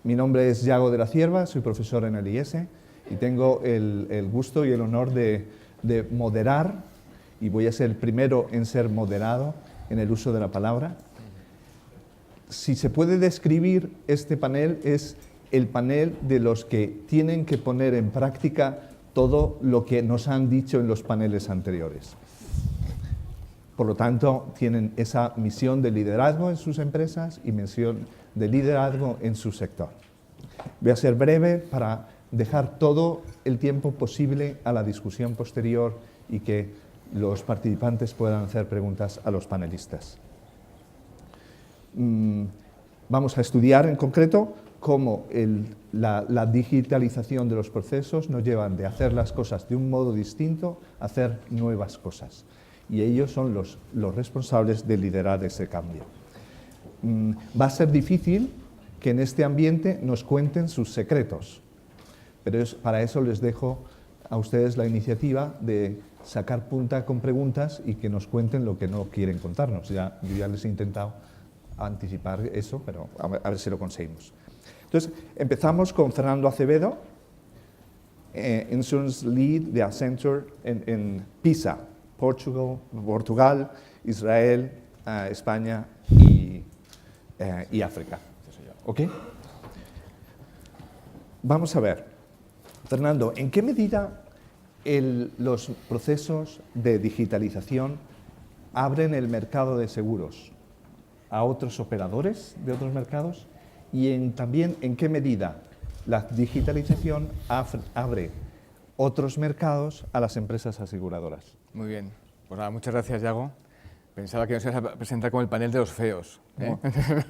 Mi nombre es Yago de la Cierva, soy profesor en el IES y tengo el gusto y el honor de moderar, y voy a ser el primero en ser moderado en el uso de la palabra. Si se puede describir, este panel es el panel de los que tienen que poner en práctica todo lo que nos han dicho en los paneles anteriores. Por lo tanto, tienen esa misión de liderazgo en sus empresas y misión de liderazgo en su sector. Voy a ser breve para dejar todo el tiempo posible a la discusión posterior y que los participantes puedan hacer preguntas a los panelistas. Vamos a estudiar en concreto cómo la digitalización de los procesos nos llevan de hacer las cosas de un modo distinto a hacer nuevas cosas. Y ellos son los responsables de liderar ese cambio. Va a ser difícil que en este ambiente nos cuenten sus secretos, pero para eso les dejo a ustedes la iniciativa de sacar punta con preguntas y que nos cuenten lo que no quieren contarnos. Yo ya les he intentado anticipar eso, pero a ver si lo conseguimos. Entonces, empezamos con Fernando Acevedo, Insurance Lead de Accenture en Pisa, Portugal, Israel, España y África. ¿Ok? Vamos a ver, Fernando, ¿en qué medida los procesos de digitalización abren el mercado de seguros a otros operadores de otros mercados? Y también, ¿en qué medida la digitalización abre otros mercados a las empresas aseguradoras? Muy bien. Pues nada, muchas gracias, Yago. Pensaba que nos ibas a presentar como el panel de los feos. ¿Eh?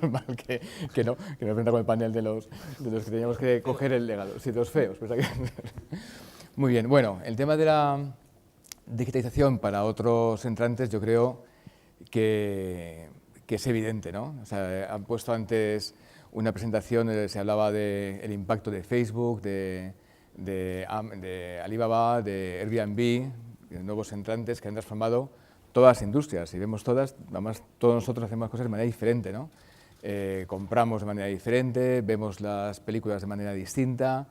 Normal que no presenta como el panel de los que teníamos que coger el legado. Sí, de los feos. Muy bien. Bueno, el tema de la digitalización para otros entrantes yo creo que es evidente, ¿no? O sea, han puesto antes una presentación donde se hablaba del impacto de Facebook, de Alibaba, de Airbnb, de nuevos entrantes que han transformado todas las industrias. Y vemos todas, además todos nosotros hacemos cosas de manera diferente, ¿no? Compramos de manera diferente, vemos las películas de manera distinta,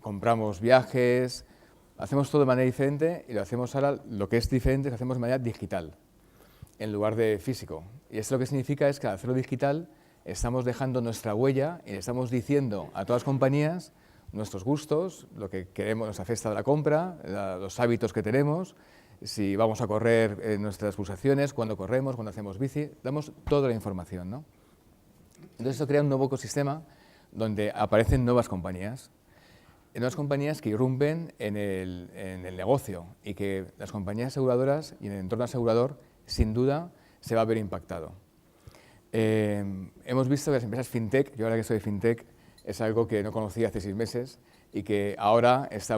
compramos viajes, hacemos todo de manera diferente y lo hacemos ahora, lo que es diferente, lo hacemos de manera digital, en lugar de físico. Y eso lo que significa es que al hacerlo digital estamos dejando nuestra huella y le estamos diciendo a todas las compañías nuestros gustos, lo que queremos, nuestra cesta de la compra, los hábitos que tenemos, si vamos a correr nuestras pulsaciones, cuándo corremos, cuándo hacemos bici, damos toda la información, ¿no? Entonces eso crea un nuevo ecosistema donde aparecen nuevas compañías que irrumpen en el negocio y que las compañías aseguradoras y en el entorno asegurador sin duda se va a ver impactado. Hemos visto que las empresas fintech, yo ahora que soy fintech, es algo que no conocía hace 6 meses y que ahora es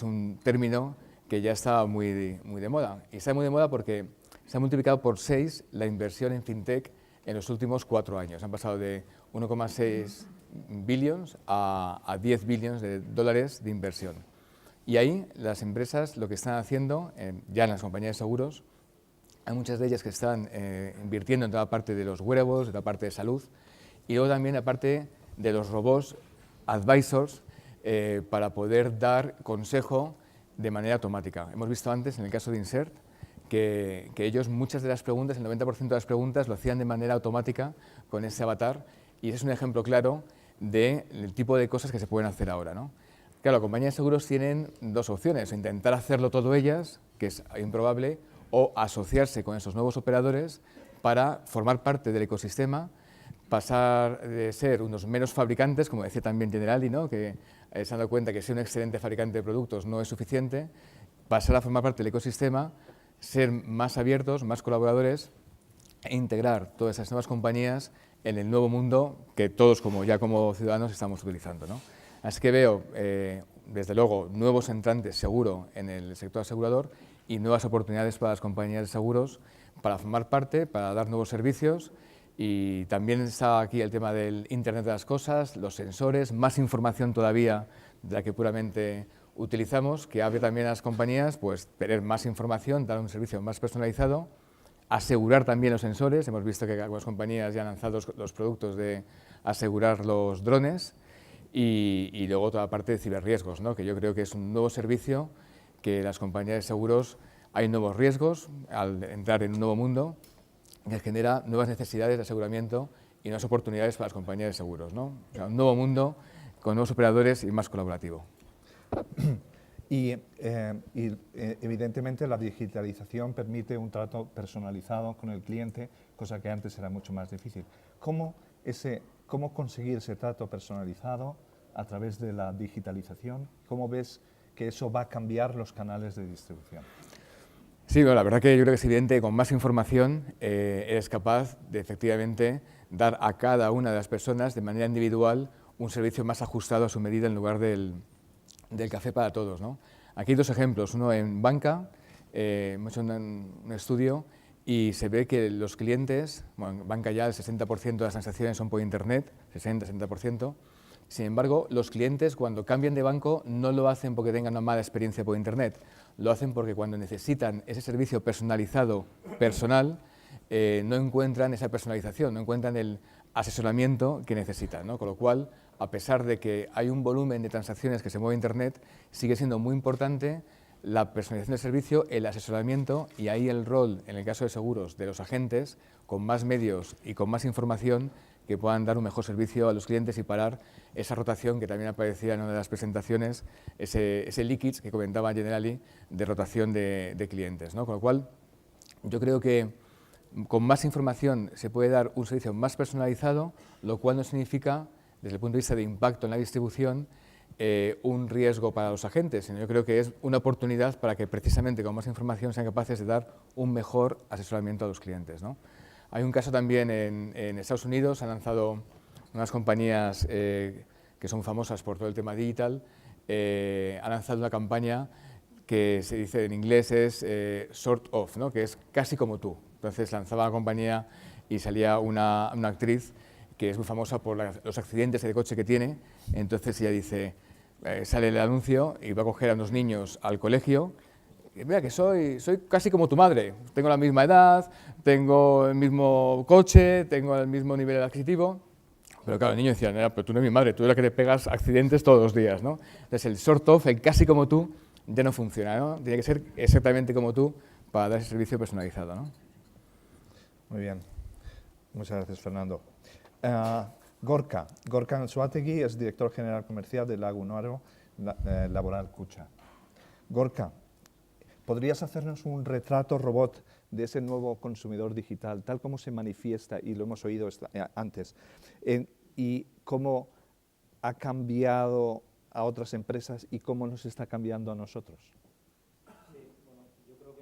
un término que ya está muy de moda. Y está muy de moda porque se ha multiplicado por 6 la inversión en fintech en los últimos 4 años. Han pasado de 1,6 billions a 10 billions de dólares de inversión. Y ahí las empresas lo que están haciendo, ya en las compañías de seguros, hay muchas de ellas que están invirtiendo en toda la parte de los wearables, en toda la parte de salud, y luego también la parte de los robots advisors para poder dar consejo de manera automática. Hemos visto antes, en el caso de Insert, que ellos muchas de las preguntas, el 90% de las preguntas, lo hacían de manera automática con ese avatar, y ese es un ejemplo claro del tipo de cosas que se pueden hacer ahora, ¿no? Claro, las compañías de seguros tienen 2 opciones: intentar hacerlo todo ellas, que es improbable, o asociarse con esos nuevos operadores para formar parte del ecosistema, pasar de ser unos menos fabricantes, como decía también Generali, ¿no? Que se han dado cuenta que ser un excelente fabricante de productos no es suficiente, pasar a formar parte del ecosistema, ser más abiertos, más colaboradores e integrar todas esas nuevas compañías en el nuevo mundo que todos como ciudadanos estamos utilizando, ¿no? Así que veo, desde luego, nuevos entrantes seguro en el sector asegurador y nuevas oportunidades para las compañías de seguros para formar parte, para dar nuevos servicios. Y también está aquí el tema del Internet de las cosas, los sensores, más información todavía de la que puramente utilizamos, que abre también a las compañías pues tener más información, dar un servicio más personalizado, asegurar también los sensores. Hemos visto que algunas compañías ya han lanzado los productos de asegurar los drones y luego toda la parte de ciberriesgos, ¿no? Que yo creo que es un nuevo servicio que las compañías de seguros, hay nuevos riesgos al entrar en un nuevo mundo que genera nuevas necesidades de aseguramiento y nuevas oportunidades para las compañías de seguros, ¿no? O sea, un nuevo mundo con nuevos operadores y más colaborativo. Y evidentemente la digitalización permite un trato personalizado con el cliente, cosa que antes era mucho más difícil. ¿Cómo conseguir ese trato personalizado a través de la digitalización? ¿Cómo ves que eso va a cambiar los canales de distribución? Sí, bueno, la verdad que yo creo que es evidente que con más información eres capaz de efectivamente dar a cada una de las personas de manera individual un servicio más ajustado a su medida en lugar del café para todos, ¿no? Aquí hay dos ejemplos, uno en banca, hemos hecho un estudio y se ve que los clientes, bueno, en banca ya el 60% de las transacciones son por internet, 60-70%, sin embargo, los clientes cuando cambian de banco no lo hacen porque tengan una mala experiencia por internet, lo hacen porque cuando necesitan ese servicio personalizado, personal, no encuentran esa personalización, no encuentran el asesoramiento que necesitan, ¿no? Con lo cual, a pesar de que hay un volumen de transacciones que se mueve Internet, sigue siendo muy importante la personalización del servicio, el asesoramiento y ahí el rol, en el caso de seguros, de los agentes, con más medios y con más información que puedan dar un mejor servicio a los clientes y parar esa rotación que también aparecía en una de las presentaciones, ese leakage que comentaba Generali de rotación de clientes, ¿no? Con lo cual, yo creo que con más información se puede dar un servicio más personalizado, lo cual no significa, desde el punto de vista de impacto en la distribución, un riesgo para los agentes, sino yo creo que es una oportunidad para que precisamente con más información sean capaces de dar un mejor asesoramiento a los clientes, ¿no? Hay un caso también en Estados Unidos, han lanzado unas compañías que son famosas por todo el tema digital, han lanzado una campaña que se dice en inglés es sort of, ¿no? Que es casi como tú. Entonces lanzaba la compañía y salía una actriz que es muy famosa por los accidentes de coche que tiene, entonces ella dice, sale el anuncio y va a coger a unos niños al colegio, y mira que soy casi como tu madre, tengo la misma edad, tengo el mismo coche, tengo el mismo nivel adquisitivo, pero claro, el niño decía, no, pero tú no eres mi madre, tú eres la que te pegas accidentes todos los días, ¿no? Entonces el sort of, el casi como tú, ya no funciona, ¿no? Tiene que ser exactamente como tú para dar ese servicio personalizado, ¿no? Muy bien, muchas gracias, Fernando. Gorka Anzuategui es director general comercial de Lagunaro Laboral Kutxa. Gorka, ¿podrías hacernos un retrato robot de ese nuevo consumidor digital, tal como se manifiesta, y lo hemos oído antes, y cómo ha cambiado a otras empresas y cómo nos está cambiando a nosotros?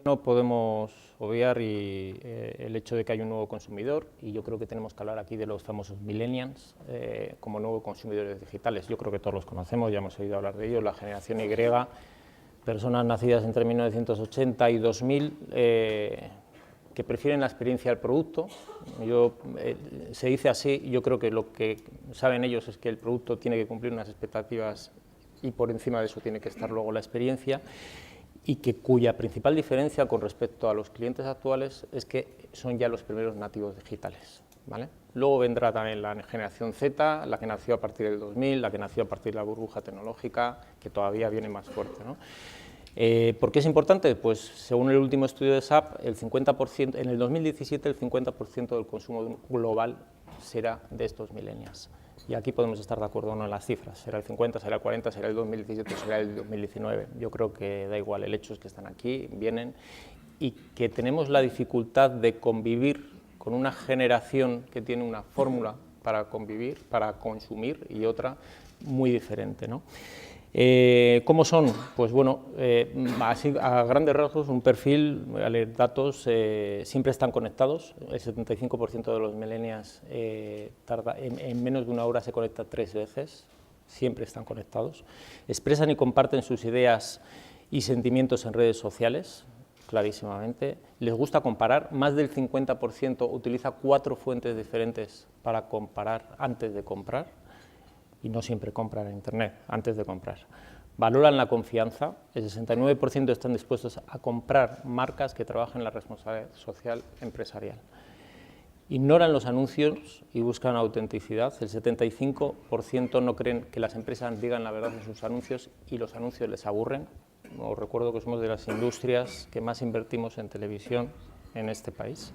No podemos obviar el hecho de que hay un nuevo consumidor, y yo creo que tenemos que hablar aquí de los famosos millennials como nuevos consumidores digitales. Yo creo que todos los conocemos, ya hemos oído hablar de ellos, la generación Y, personas nacidas entre 1980 y 2000 que prefieren la experiencia del producto. Se dice así, yo creo que lo que saben ellos es que el producto tiene que cumplir unas expectativas y por encima de eso tiene que estar luego la experiencia, y cuya principal diferencia con respecto a los clientes actuales es que son ya los primeros nativos digitales, ¿vale? Luego vendrá también la generación Z, la que nació a partir del 2000, la que nació a partir de la burbuja tecnológica, que todavía viene más fuerte, ¿no? ¿Por qué es importante? Pues según el último estudio de SAP, en el 2017 el 50% del consumo global será de estos millennials. Y aquí podemos estar de acuerdo o no en las cifras, será el 50, será el 40, será el 2017, será el 2019. Yo creo que da igual, el hecho es que están aquí, vienen, y que tenemos la dificultad de convivir con una generación que tiene una fórmula para convivir, para consumir, y otra muy diferente, ¿no? ¿Cómo son? Pues bueno, así a grandes rasgos, un perfil, voy a leer datos, siempre están conectados, el 75% de los millennials en menos de una hora se conecta 3 veces, siempre están conectados, expresan y comparten sus ideas y sentimientos en redes sociales, clarísimamente, les gusta comparar, más del 50% utiliza 4 fuentes diferentes para comparar antes de comprar, y no siempre compran en Internet, antes de comprar. Valoran la confianza, el 69% están dispuestos a comprar marcas que trabajan en la responsabilidad social empresarial. ignoran los anuncios y buscan autenticidad. El 75% no creen que las empresas digan la verdad en sus anuncios y los anuncios les aburren. Os recuerdo que somos de las industrias que más invertimos en televisión en este país.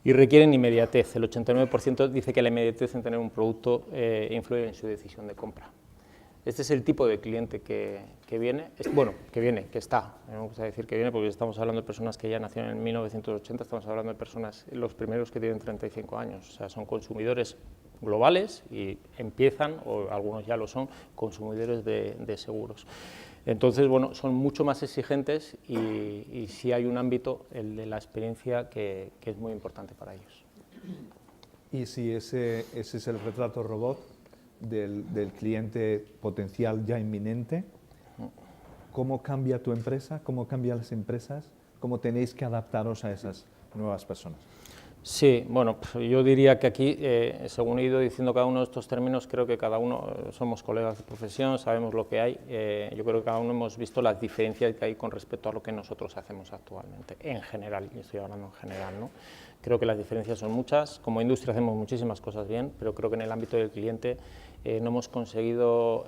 Y requieren inmediatez. El 89% dice que la inmediatez en tener un producto influye en su decisión de compra. Este es el tipo de cliente que viene, que está. No me gusta decir que viene porque estamos hablando de personas que ya nacieron en 1980, estamos hablando de personas, los primeros que tienen 35 años, o sea, son consumidores globales y empiezan, o algunos ya lo son, consumidores de seguros. Entonces, bueno, son mucho más exigentes y sí hay un ámbito, el de la experiencia, que es muy importante para ellos. Y si ese es el retrato robot del cliente potencial ya inminente, ¿cómo cambia tu empresa? ¿Cómo cambian las empresas? ¿Cómo tenéis que adaptaros a esas nuevas personas? Sí, bueno, yo diría que aquí, según he ido diciendo cada uno de estos términos, creo que cada uno somos colegas de profesión, sabemos lo que hay, yo creo que cada uno hemos visto las diferencias que hay con respecto a lo que nosotros hacemos actualmente, en general, y estoy hablando en general, ¿no? Creo que las diferencias son muchas, como industria hacemos muchísimas cosas bien, pero creo que en el ámbito del cliente no hemos conseguido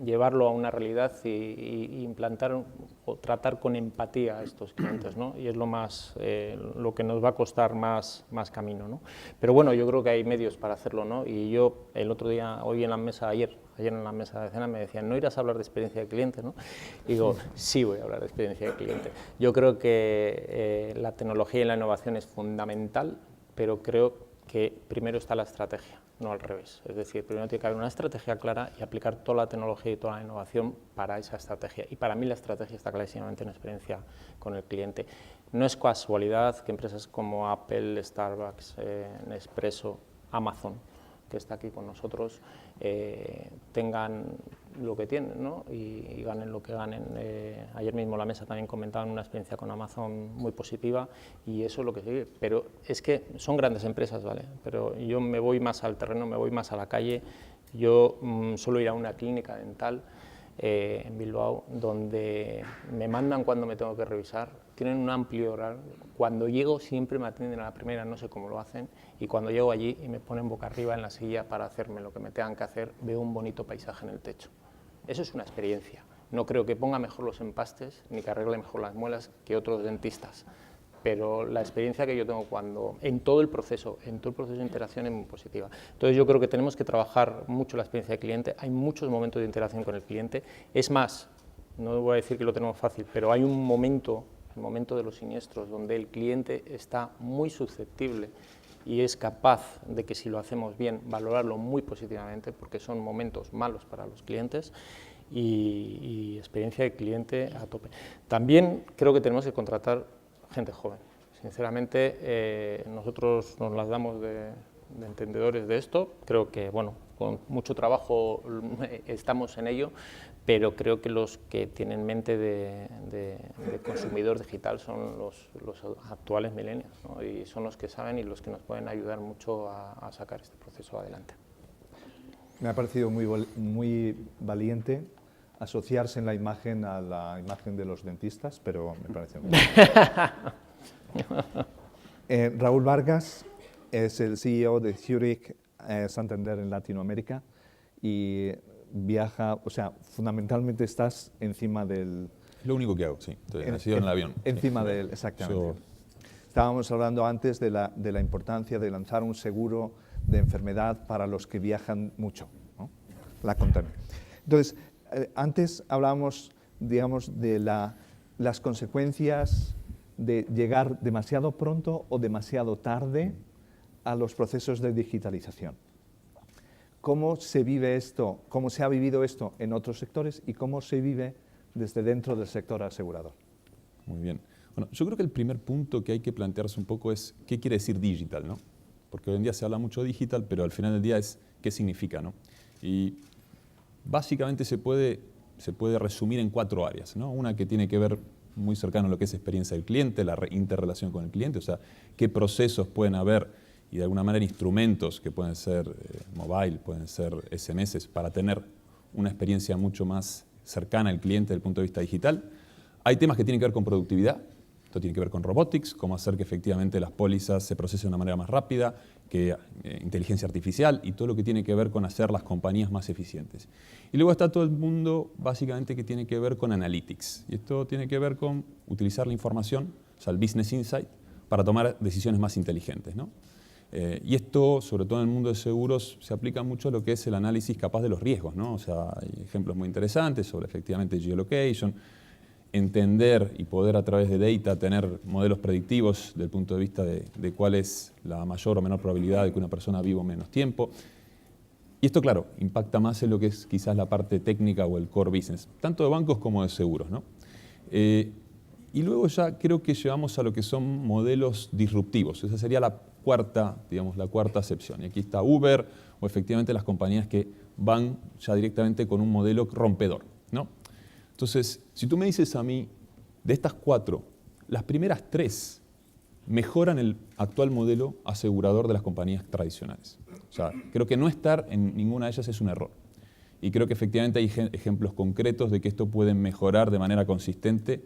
llevarlo a una realidad y implantar o tratar con empatía a estos clientes, ¿no? Y es lo que nos va a costar más camino, ¿no? Pero bueno, yo creo que hay medios para hacerlo, ¿no? Y yo el otro día, ayer en la mesa de cena me decían, ¿no irás a hablar de experiencia de cliente, no? Y digo, sí voy a hablar de experiencia de cliente. Yo creo que la tecnología y la innovación es fundamental, pero creo que primero está la estrategia, no al revés. Es decir, primero tiene que haber una estrategia clara y aplicar toda la tecnología y toda la innovación para esa estrategia. Y para mí la estrategia está clarísimamente en experiencia con el cliente. No es casualidad que empresas como Apple, Starbucks, Nespresso, Amazon, que está aquí con nosotros, tengan lo que tienen, ¿no? y ganen lo que ganen. Ayer mismo la mesa también comentaban una experiencia con Amazon muy positiva y eso es lo que sigue. Pero es que son grandes empresas, ¿vale? Pero yo me voy más al terreno, me voy más a la calle. Yo suelo ir a una clínica dental en Bilbao, donde me mandan cuando me tengo que revisar, tienen un amplio horario. Cuando llego siempre me atienden a la primera, no sé cómo lo hacen, y cuando llego allí y me ponen boca arriba en la silla para hacerme lo que me tengan que hacer, veo un bonito paisaje en el techo. Eso es una experiencia. No creo que ponga mejor los empastes ni que arregle mejor las muelas que otros dentistas, pero la experiencia que yo tengo en todo el proceso de interacción es muy positiva. Entonces yo creo que tenemos que trabajar mucho la experiencia del cliente, hay muchos momentos de interacción con el cliente, es más, no voy a decir que lo tenemos fácil, pero hay un momento, el momento de los siniestros, donde el cliente está muy susceptible y es capaz de que si lo hacemos bien, valorarlo muy positivamente, porque son momentos malos para los clientes, y experiencia de cliente a tope. También creo que tenemos que contratar gente joven. Sinceramente, nosotros nos las damos de entendedores de esto. Creo que, bueno, con mucho trabajo estamos en ello, pero creo que los que tienen mente de consumidor digital son los actuales millennials, ¿no? Y son los que saben y los que nos pueden ayudar mucho a sacar este proceso adelante. Me ha parecido muy valiente asociarse en la imagen a la imagen de los dentistas, pero me parece muy bien. Raúl Vargas es el CEO de Zurich Santander en Latinoamérica y viaja, o sea, fundamentalmente estás encima del... Lo único que hago, sí. Estoy en el avión. Encima del, exactamente. Estábamos hablando antes de la importancia de lanzar un seguro de enfermedad para los que viajan mucho, ¿no? La contamina. Entonces, antes hablábamos, digamos, de las consecuencias de llegar demasiado pronto o demasiado tarde a los procesos de digitalización. ¿Cómo se vive esto, cómo se ha vivido esto en otros sectores y cómo se vive desde dentro del sector asegurador? Muy bien. Bueno, yo creo que el primer punto que hay que plantearse un poco es qué quiere decir digital, ¿no? Porque hoy en día se habla mucho de digital, pero al final del día es qué significa, ¿no? Y básicamente se puede resumir en 4 áreas, ¿no? Una que tiene que ver muy cercano a lo que es experiencia del cliente, la interrelación con el cliente, o sea, qué procesos pueden haber y de alguna manera instrumentos que pueden ser mobile, pueden ser SMS, para tener una experiencia mucho más cercana al cliente desde el punto de vista digital. Hay temas que tienen que ver con productividad, Esto tiene que ver con robotics, cómo hacer que efectivamente las pólizas se procesen de una manera más rápida, que inteligencia artificial y todo lo que tiene que ver con hacer las compañías más eficientes. Y luego está todo el mundo básicamente que tiene que ver con analytics. Y esto tiene que ver con utilizar la información, o sea, el business insight, para tomar decisiones más inteligentes, ¿no? Y esto, sobre todo en el mundo de seguros, se aplica mucho a lo que es el análisis capaz de los riesgos, ¿no? O sea, hay ejemplos muy interesantes sobre efectivamente geolocation, entender y poder a través de data tener modelos predictivos desde el punto de vista de cuál es la mayor o menor probabilidad de que una persona viva menos tiempo. Y esto, claro, impacta más en lo que es quizás la parte técnica o el core business, tanto de bancos como de seguros, ¿no? Y luego ya creo que llegamos a lo que son modelos disruptivos. Esa sería la cuarta, digamos, la cuarta acepción. Y aquí está Uber o efectivamente las compañías que van ya directamente con un modelo rompedor, ¿no? Entonces, si tú me dices a mí, de estas 4, las primeras 3 mejoran el actual modelo asegurador de las compañías tradicionales. O sea, creo que no estar en ninguna de ellas es un error. Y creo que efectivamente hay ejemplos concretos de que esto puede mejorar de manera consistente,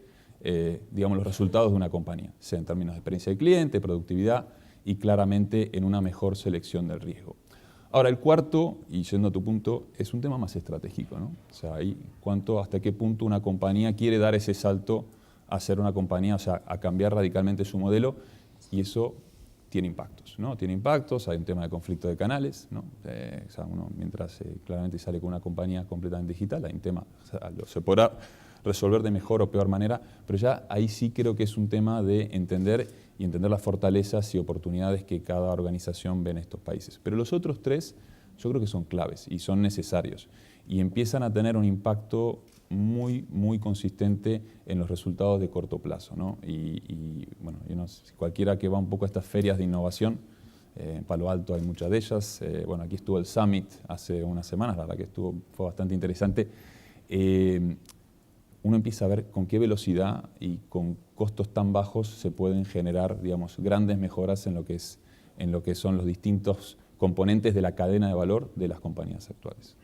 digamos, los resultados de una compañía, sea en términos de experiencia del cliente, productividad y claramente en una mejor selección del riesgo. Ahora, el cuarto, y yendo a tu punto, es un tema más estratégico, ¿no? O sea, ahí hasta qué punto una compañía quiere dar ese salto a ser una compañía, o sea, a cambiar radicalmente su modelo, y eso tiene impactos, ¿no? Tiene impactos, hay un tema de conflicto de canales, ¿no? O sea, uno mientras claramente sale con una compañía completamente digital, hay un tema, o sea, se podrá resolver de mejor o peor manera, pero ya ahí sí creo que es un tema de entender las fortalezas y oportunidades que cada organización ve en estos países. Pero los otros 3 yo creo que son claves y son necesarios y empiezan a tener un impacto muy, muy consistente en los resultados de corto plazo, ¿no? Y bueno, cualquiera que va un poco a estas ferias de innovación, en Palo Alto hay muchas de ellas, bueno, aquí estuvo el Summit hace unas semanas, la verdad que fue bastante interesante. Uno empieza a ver con qué velocidad y con costos tan bajos se pueden generar, digamos, grandes mejoras en lo que son los distintos componentes de la cadena de valor de las compañías actuales.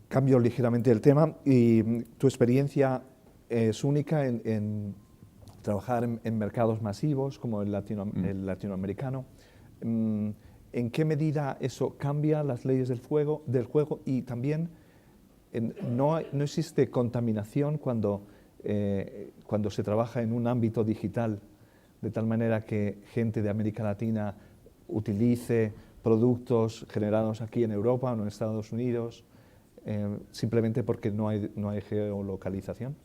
Cambio ligeramente el tema y tu experiencia es única en trabajar en mercados masivos como el latinoamericano. ¿En qué medida eso cambia las leyes del juego y también no existe contaminación cuando se trabaja en un ámbito digital, de tal manera que gente de América Latina utilice productos generados aquí en Europa o en Estados Unidos, simplemente porque no hay geolocalización?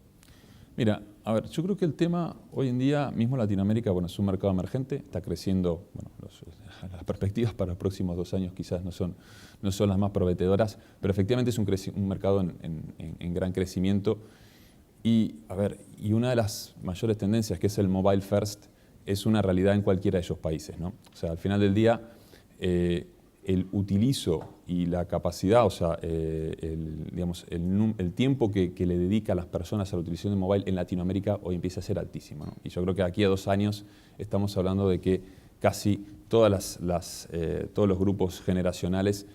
Mira, a ver, yo creo que el tema hoy en día, mismo Latinoamérica, bueno, es un mercado emergente, está creciendo, bueno, las perspectivas para los próximos 2 años quizás no son las más prometedoras, pero efectivamente es un mercado en gran crecimiento. Y, a ver, y una de las mayores tendencias, que es el mobile first, es una realidad en cualquiera de esos países, ¿no? O sea, al final del día, el utilizo y la capacidad, o sea, digamos, el tiempo que le dedica a las personas a la utilización de mobile en Latinoamérica hoy empieza a ser altísimo, ¿no? Y yo creo que aquí a 2 años estamos hablando de que casi todos los grupos generacionales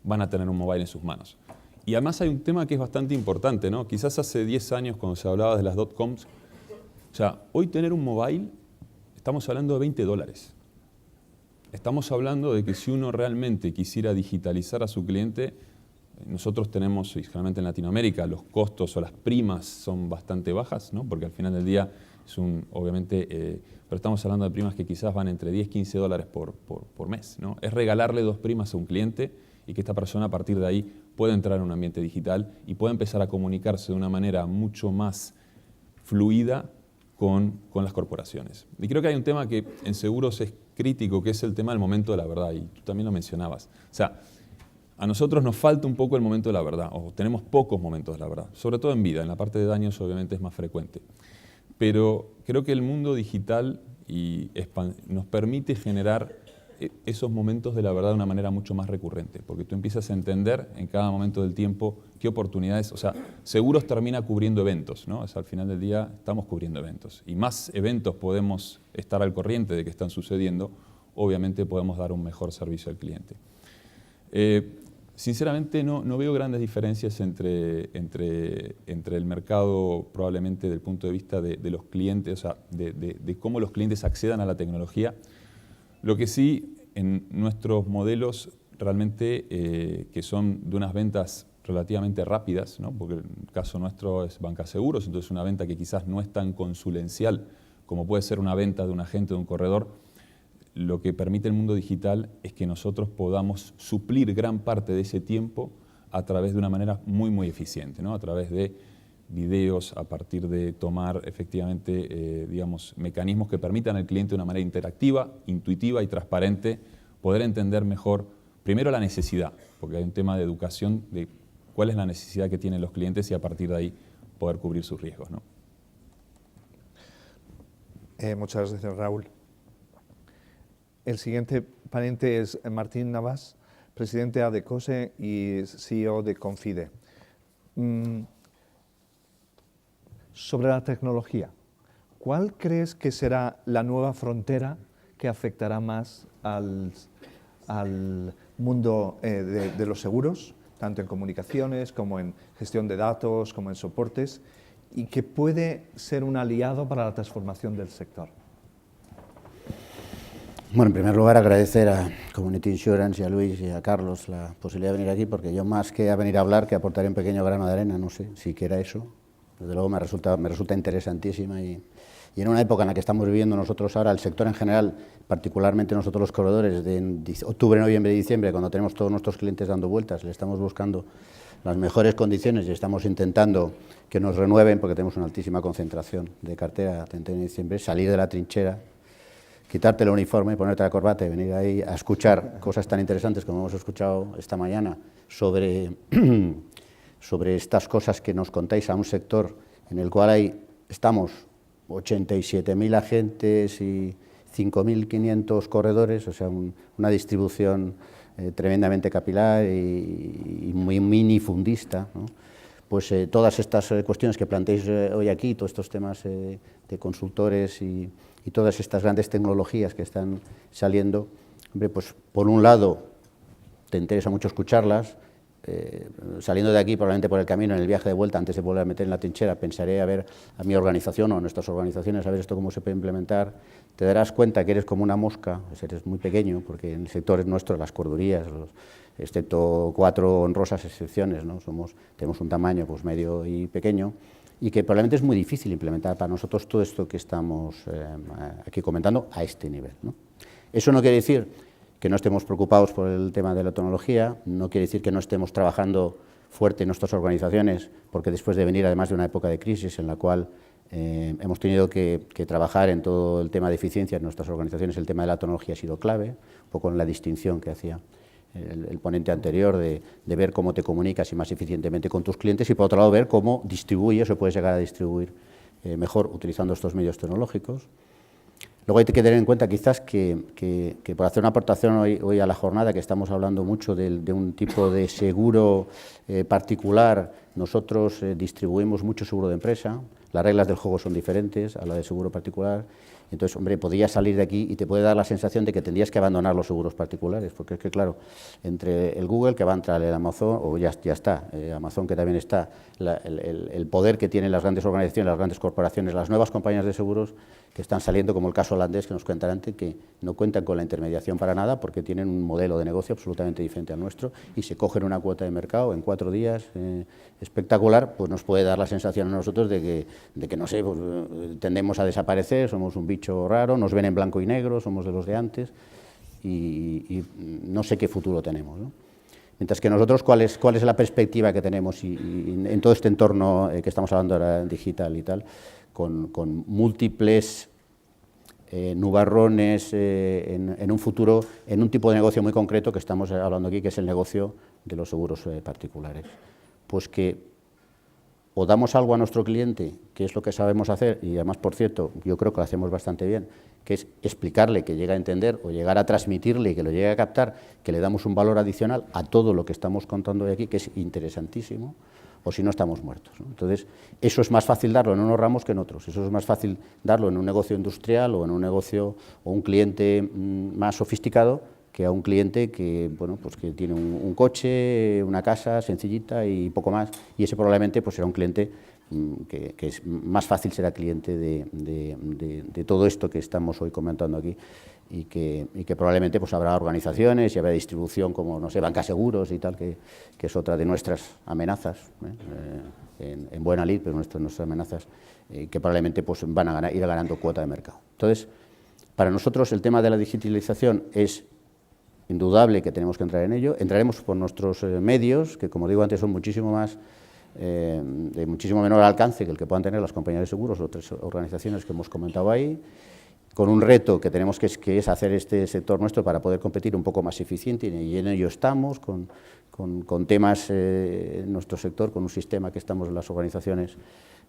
van a tener un mobile en sus manos. Y además hay un tema que es bastante importante, ¿no? Quizás hace 10 años cuando se hablaba de las .coms, o sea, hoy tener un mobile, estamos hablando de $20. Estamos hablando de que si uno realmente quisiera digitalizar a su cliente, nosotros tenemos, y generalmente en Latinoamérica, los costos o las primas son bastante bajas, ¿no? Porque al final del día es obviamente, pero estamos hablando de primas que quizás van entre $10 y $15 por mes, ¿no? Es regalarle 2 primas a un cliente y que esta persona a partir de ahí pueda entrar en un ambiente digital y pueda empezar a comunicarse de una manera mucho más fluida con las corporaciones. Y creo que hay un tema que en seguros es crítico, que es el tema del momento de la verdad, y tú también lo mencionabas. O sea, a nosotros nos falta un poco el momento de la verdad, o tenemos pocos momentos de la verdad, sobre todo en vida, en la parte de daños obviamente es más frecuente. Pero creo que el mundo digital nos permite generar esos momentos de la verdad de una manera mucho más recurrente, porque tú empiezas a entender en cada momento del tiempo qué oportunidades, o sea, seguros termina cubriendo eventos, ¿no? O sea, al final del día estamos cubriendo eventos, y más eventos podemos estar al corriente de que están sucediendo, obviamente podemos dar un mejor servicio al cliente. Sinceramente no veo grandes diferencias entre el mercado, probablemente desde el punto de vista de los clientes, o sea, de cómo los clientes accedan a la tecnología. Lo que sí, en nuestros modelos realmente que son de unas ventas relativamente rápidas, ¿no? Porque el caso nuestro es banca seguros, entonces una venta que quizás no es tan consulencial como puede ser una venta de un agente, de un corredor. Lo que permite el mundo digital es que nosotros podamos suplir gran parte de ese tiempo a través de una manera muy eficiente, ¿no? A través de videos, a partir de tomar efectivamente digamos, mecanismos que permitan al cliente de una manera interactiva, intuitiva y transparente poder entender mejor, primero la necesidad, porque hay un tema de educación de cuál es la necesidad que tienen los clientes y a partir de ahí poder cubrir sus riesgos, ¿no? Muchas gracias, Raúl. El siguiente ponente es Martín Navas, presidente de ADECOSE y CEO de Confide. Sobre la tecnología, ¿cuál crees que será la nueva frontera que afectará más al mundo de los seguros, tanto en comunicaciones como en gestión de datos, como en soportes, y que puede ser un aliado para la transformación del sector? Bueno, en primer lugar agradecer a Community Insurance y a Luis y a Carlos la posibilidad de venir aquí, porque yo más que a venir a hablar, que aportaré un pequeño grano de arena, no sé si quiera eso. Desde luego me resulta interesantísima y en una época en la que estamos viviendo nosotros ahora, el sector en general, particularmente nosotros los corredores, de octubre, noviembre y diciembre, cuando tenemos todos nuestros clientes dando vueltas, le estamos buscando las mejores condiciones y estamos intentando que nos renueven, porque tenemos una altísima concentración de cartera en diciembre, salir de la trinchera, quitarte el uniforme, ponerte la corbata y venir ahí a escuchar cosas tan interesantes como hemos escuchado esta mañana sobre estas cosas que nos contáis a un sector en el cual estamos 87.000 agentes y 5.500 corredores, o sea, una distribución tremendamente capilar y muy minifundista, ¿no? Pues todas estas cuestiones que planteáis hoy aquí, todos estos temas de consultores y todas estas grandes tecnologías que están saliendo, hombre, pues por un lado te interesa mucho escucharlas. Saliendo de aquí, probablemente por el camino, en el viaje de vuelta, antes de volver a meter en la trinchera, pensaré a ver a mi organización o a nuestras organizaciones, a ver esto cómo se puede implementar. Te darás cuenta que eres como una mosca, eres muy pequeño, porque en el sector nuestro, las cordurías, excepto 4 honrosas excepciones, ¿no? Tenemos un tamaño pues, medio y pequeño, y que probablemente es muy difícil implementar para nosotros todo esto que estamos aquí comentando a este nivel, ¿no? Eso no quiere decir que no estemos preocupados por el tema de la tecnología, no quiere decir que no estemos trabajando fuerte en nuestras organizaciones, porque después de venir además de una época de crisis en la cual hemos tenido que trabajar en todo el tema de eficiencia en nuestras organizaciones, el tema de la tecnología ha sido clave, un poco en la distinción que hacía el ponente anterior de ver cómo te comunicas y más eficientemente con tus clientes y por otro lado ver cómo distribuyes o puedes llegar a distribuir mejor utilizando estos medios tecnológicos. Luego hay que tener en cuenta quizás que por hacer una aportación hoy a la jornada, que estamos hablando mucho de un tipo de seguro particular, nosotros distribuimos mucho seguro de empresa, las reglas del juego son diferentes a la de seguro particular, entonces, hombre, podías salir de aquí y te puede dar la sensación de que tendrías que abandonar los seguros particulares, porque es que, claro, entre el Google, que va a entrar el Amazon, o ya está, Amazon que también está, el poder que tienen las grandes organizaciones, las grandes corporaciones, las nuevas compañías de seguros que están saliendo, como el caso holandés que nos cuentan antes, que no cuentan con la intermediación para nada porque tienen un modelo de negocio absolutamente diferente al nuestro y se cogen una cuota de mercado en 4 días espectacular, pues nos puede dar la sensación a nosotros de que no sé, pues, tendemos a desaparecer, somos un bicho raro, nos ven en blanco y negro, somos de los de antes y no sé qué futuro tenemos, ¿no? Mientras que nosotros, ¿cuál es la perspectiva que tenemos y en todo este entorno que estamos hablando ahora digital y tal, con múltiples nubarrones en un futuro, en un tipo de negocio muy concreto que estamos hablando aquí, que es el negocio de los seguros particulares? Pues que o damos algo a nuestro cliente, que es lo que sabemos hacer, y además, por cierto, yo creo que lo hacemos bastante bien, que es explicarle, que llegue a entender o llegar a transmitirle y que lo llegue a captar, que le damos un valor adicional a todo lo que estamos contando hoy aquí, que es interesantísimo, o si no estamos muertos, ¿no? Entonces, eso es más fácil darlo en unos ramos que en otros, eso es más fácil darlo en un negocio industrial o en un negocio o un cliente más sofisticado a un cliente que, bueno, pues que tiene un coche, una casa sencillita y poco más, y ese probablemente pues será un cliente que es más fácil será cliente de todo esto que estamos hoy comentando aquí, y que probablemente pues habrá organizaciones y habrá distribución como, no sé, Banca Seguros y tal, que es otra de nuestras amenazas, en buena lid, pero nuestras amenazas, que probablemente pues van a ir ganando cuota de mercado. Entonces, para nosotros el tema de la digitalización es indudable que tenemos que entrar en ello. Entraremos por nuestros medios, que como digo antes son muchísimo más, de muchísimo menor alcance que el que puedan tener las compañías de seguros o otras organizaciones que hemos comentado ahí, con un reto que tenemos que es hacer este sector nuestro para poder competir un poco más eficiente, y en ello estamos, con temas en nuestro sector, con un sistema que estamos las organizaciones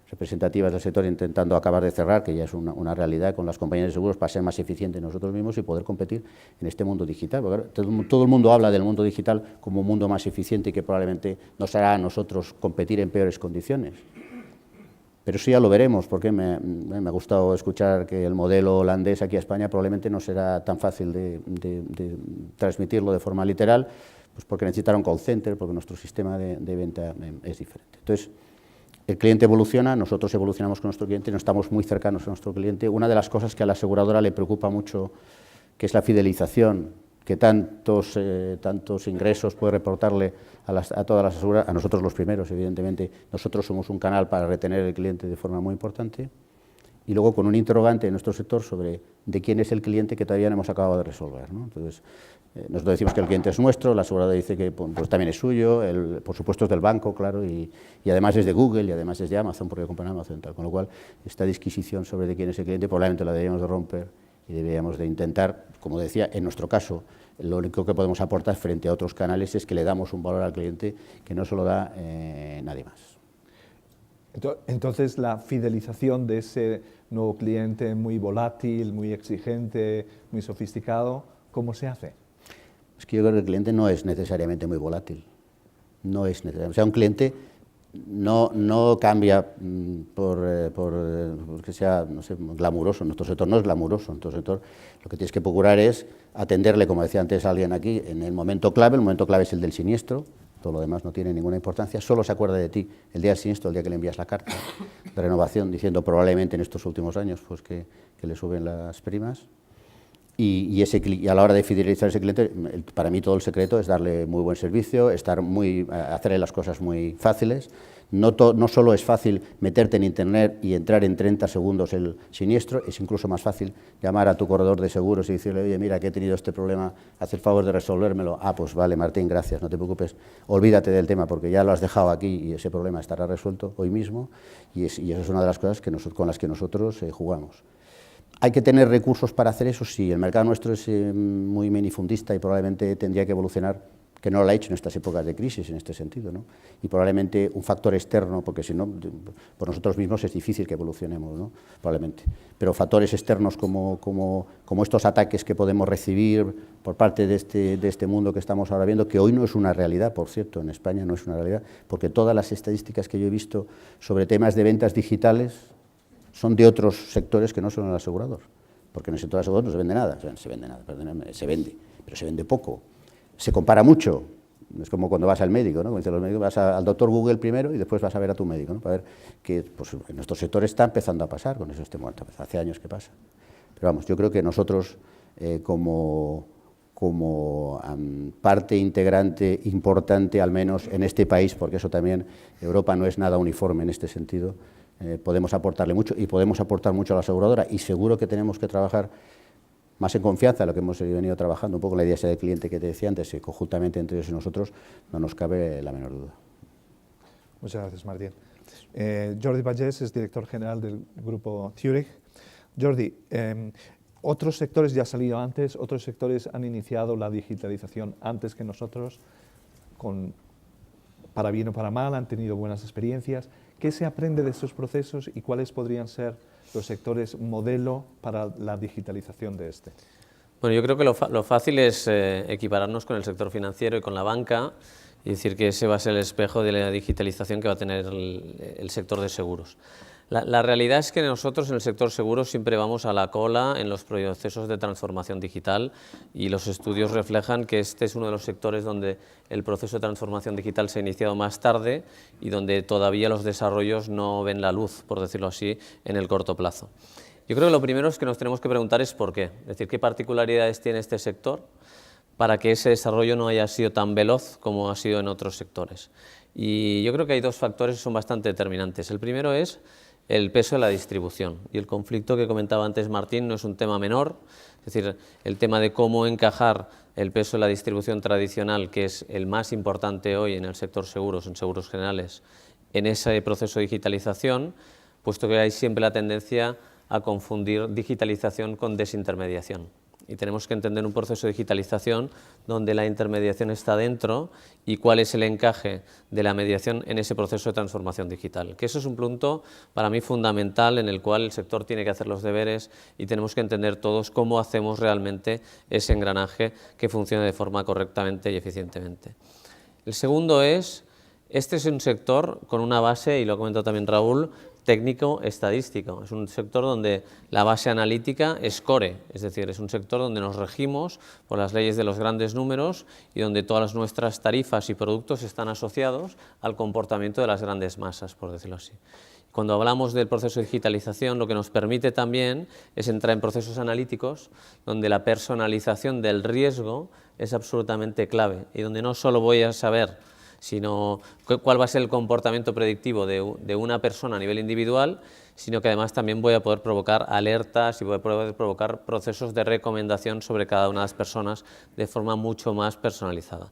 representativas del sector intentando acabar de cerrar, que ya es una realidad con las compañías de seguros, para ser más eficientes nosotros mismos y poder competir en este mundo digital. Porque todo el mundo habla del mundo digital como un mundo más eficiente y que probablemente nos hará a nosotros competir en peores condiciones. Pero eso ya lo veremos, porque me ha gustado escuchar que el modelo holandés aquí a España probablemente no será tan fácil de transmitirlo de forma literal, pues porque necesitará un call center, porque nuestro sistema de venta es diferente. Entonces, el cliente evoluciona, nosotros evolucionamos con nuestro cliente, no estamos muy cercanos a nuestro cliente. Una de las cosas que a la aseguradora le preocupa mucho, que es la fidelización, que tantos ingresos puede reportarle a todas las aseguradoras, a nosotros los primeros, evidentemente. Nosotros somos un canal para retener el cliente de forma muy importante, y luego con un interrogante en nuestro sector sobre de quién es el cliente que todavía no hemos acabado de resolver, ¿no? Entonces, nosotros decimos que el cliente es nuestro, la aseguradora dice que pues también es suyo, por supuesto es del banco, claro, y además es de Google, y además es de Amazon, porque compran Amazon y tal, con lo cual esta disquisición sobre de quién es el cliente probablemente la deberíamos de romper, y deberíamos de intentar, como decía, en nuestro caso, lo único que podemos aportar frente a otros canales es que le damos un valor al cliente que no se lo da nadie más. Entonces, la fidelización de ese nuevo cliente muy volátil, muy exigente, muy sofisticado, ¿cómo se hace? Es que yo creo que el cliente no es necesariamente muy volátil, no es necesariamente. O sea, un cliente no cambia porque sea, no sé, glamuroso. Nuestro sector no es glamuroso. Nuestro sector lo que tienes que procurar es atenderle, como decía antes alguien aquí, en el momento clave. El momento clave es el del siniestro. Todo lo demás no tiene ninguna importancia, solo se acuerda de ti el día del siniestro, el día que le envías la carta de renovación, diciendo probablemente en estos últimos años pues que le suben las primas. Y a la hora de fidelizar a ese cliente, para mí todo el secreto es darle muy buen servicio, hacerle las cosas muy fáciles. No solo es fácil meterte en internet y entrar en 30 segundos el siniestro, es incluso más fácil llamar a tu corredor de seguros y decirle, oye, mira, que he tenido este problema, haz el favor de resolvérmelo. Ah, pues vale, Martín, gracias, no te preocupes, olvídate del tema porque ya lo has dejado aquí y ese problema estará resuelto hoy mismo, y eso es una de las cosas con las que nosotros jugamos. ¿Hay que tener recursos para hacer eso? Sí, el mercado nuestro es muy minifundista y probablemente tendría que evolucionar, que no lo ha hecho en estas épocas de crisis en este sentido, ¿no? Y probablemente un factor externo, porque si no, por nosotros mismos es difícil que evolucionemos, ¿no? Probablemente. Pero factores externos como estos ataques que podemos recibir por parte de este mundo que estamos ahora viendo, que hoy no es una realidad, por cierto, en España no es una realidad, porque todas las estadísticas que yo he visto sobre temas de ventas digitales son de otros sectores que no son el asegurador, porque en el sector asegurador no se vende nada, o sea, se vende, pero se vende poco, se compara mucho, es como cuando vas al médico, ¿no? Como dicen los médicos, vas al doctor Google primero y después vas a ver a tu médico, ¿no? Para ver que pues, en nuestro sector está empezando a pasar con esos temas, hace años que pasa. Pero vamos, yo creo que nosotros como parte integrante importante, al menos en este país, porque eso también, Europa no es nada uniforme en este sentido, podemos aportarle mucho y podemos aportar mucho a la aseguradora, y seguro que tenemos que trabajar más en confianza, lo que hemos venido trabajando, un poco la idea esa del cliente que te decía antes, y conjuntamente entre ellos y nosotros, no nos cabe la menor duda. Muchas gracias, Martín. Jordi Pagès es director general del grupo Zurich. Jordi, otros sectores, ya ha salido antes, otros sectores han iniciado la digitalización antes que nosotros, para bien o para mal, han tenido buenas experiencias. ¿Qué se aprende de estos procesos y cuáles podrían ser los sectores modelo para la digitalización de este? Bueno, yo creo que lo fácil es equipararnos con el sector financiero y con la banca, y decir que ese va a ser el espejo de la digitalización que va a tener el sector de seguros. La realidad es que nosotros en el sector seguros siempre vamos a la cola en los procesos de transformación digital y los estudios reflejan que este es uno de los sectores donde el proceso de transformación digital se ha iniciado más tarde y donde todavía los desarrollos no ven la luz, por decirlo así, en el corto plazo. Yo creo que lo primero es que nos tenemos que preguntar es por qué, es decir, qué particularidades tiene este sector para que ese desarrollo no haya sido tan veloz como ha sido en otros sectores. Y yo creo que hay dos factores que son bastante determinantes. El primero es el peso de la distribución. Y el conflicto que comentaba antes Martín no es un tema menor, es decir, el tema de cómo encajar el peso de la distribución tradicional, que es el más importante hoy en el sector seguros, en seguros generales, en ese proceso de digitalización, puesto que hay siempre la tendencia a confundir digitalización con desintermediación. Y tenemos que entender un proceso de digitalización donde la intermediación está dentro y cuál es el encaje de la mediación en ese proceso de transformación digital. Que eso es un punto para mí fundamental en el cual el sector tiene que hacer los deberes y tenemos que entender todos cómo hacemos realmente ese engranaje que funcione de forma correctamente y eficientemente. El segundo es, este es un sector con una base, y lo ha comentado también Raúl, técnico-estadístico. Es un sector donde la base analítica es core, es decir, es un sector donde nos regimos por las leyes de los grandes números y donde todas nuestras tarifas y productos están asociados al comportamiento de las grandes masas, por decirlo así. Cuando hablamos del proceso de digitalización, lo que nos permite también es entrar en procesos analíticos donde la personalización del riesgo es absolutamente clave y donde no solo voy a saber sino cuál va a ser el comportamiento predictivo de una persona a nivel individual, sino que además también voy a poder provocar alertas y voy a poder provocar procesos de recomendación sobre cada una de las personas de forma mucho más personalizada.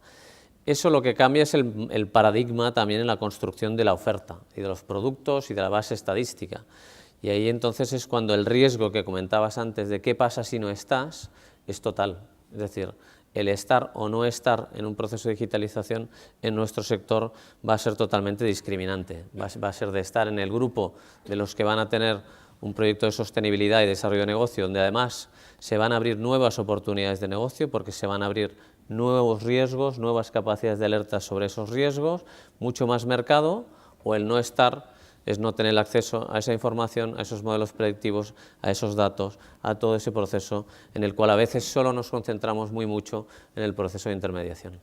Eso lo que cambia es el paradigma también en la construcción de la oferta y de los productos y de la base estadística. Y ahí entonces es cuando el riesgo que comentabas antes de qué pasa si no estás es total, es decir, el estar o no estar en un proceso de digitalización en nuestro sector va a ser totalmente discriminante. Va a ser de estar en el grupo de los que van a tener un proyecto de sostenibilidad y desarrollo de negocio, donde además se van a abrir nuevas oportunidades de negocio porque se van a abrir nuevos riesgos, nuevas capacidades de alerta sobre esos riesgos, mucho más mercado, o el no estar es no tener acceso a esa información, a esos modelos predictivos, a esos datos, a todo ese proceso en el cual a veces solo nos concentramos muy mucho en el proceso de intermediación.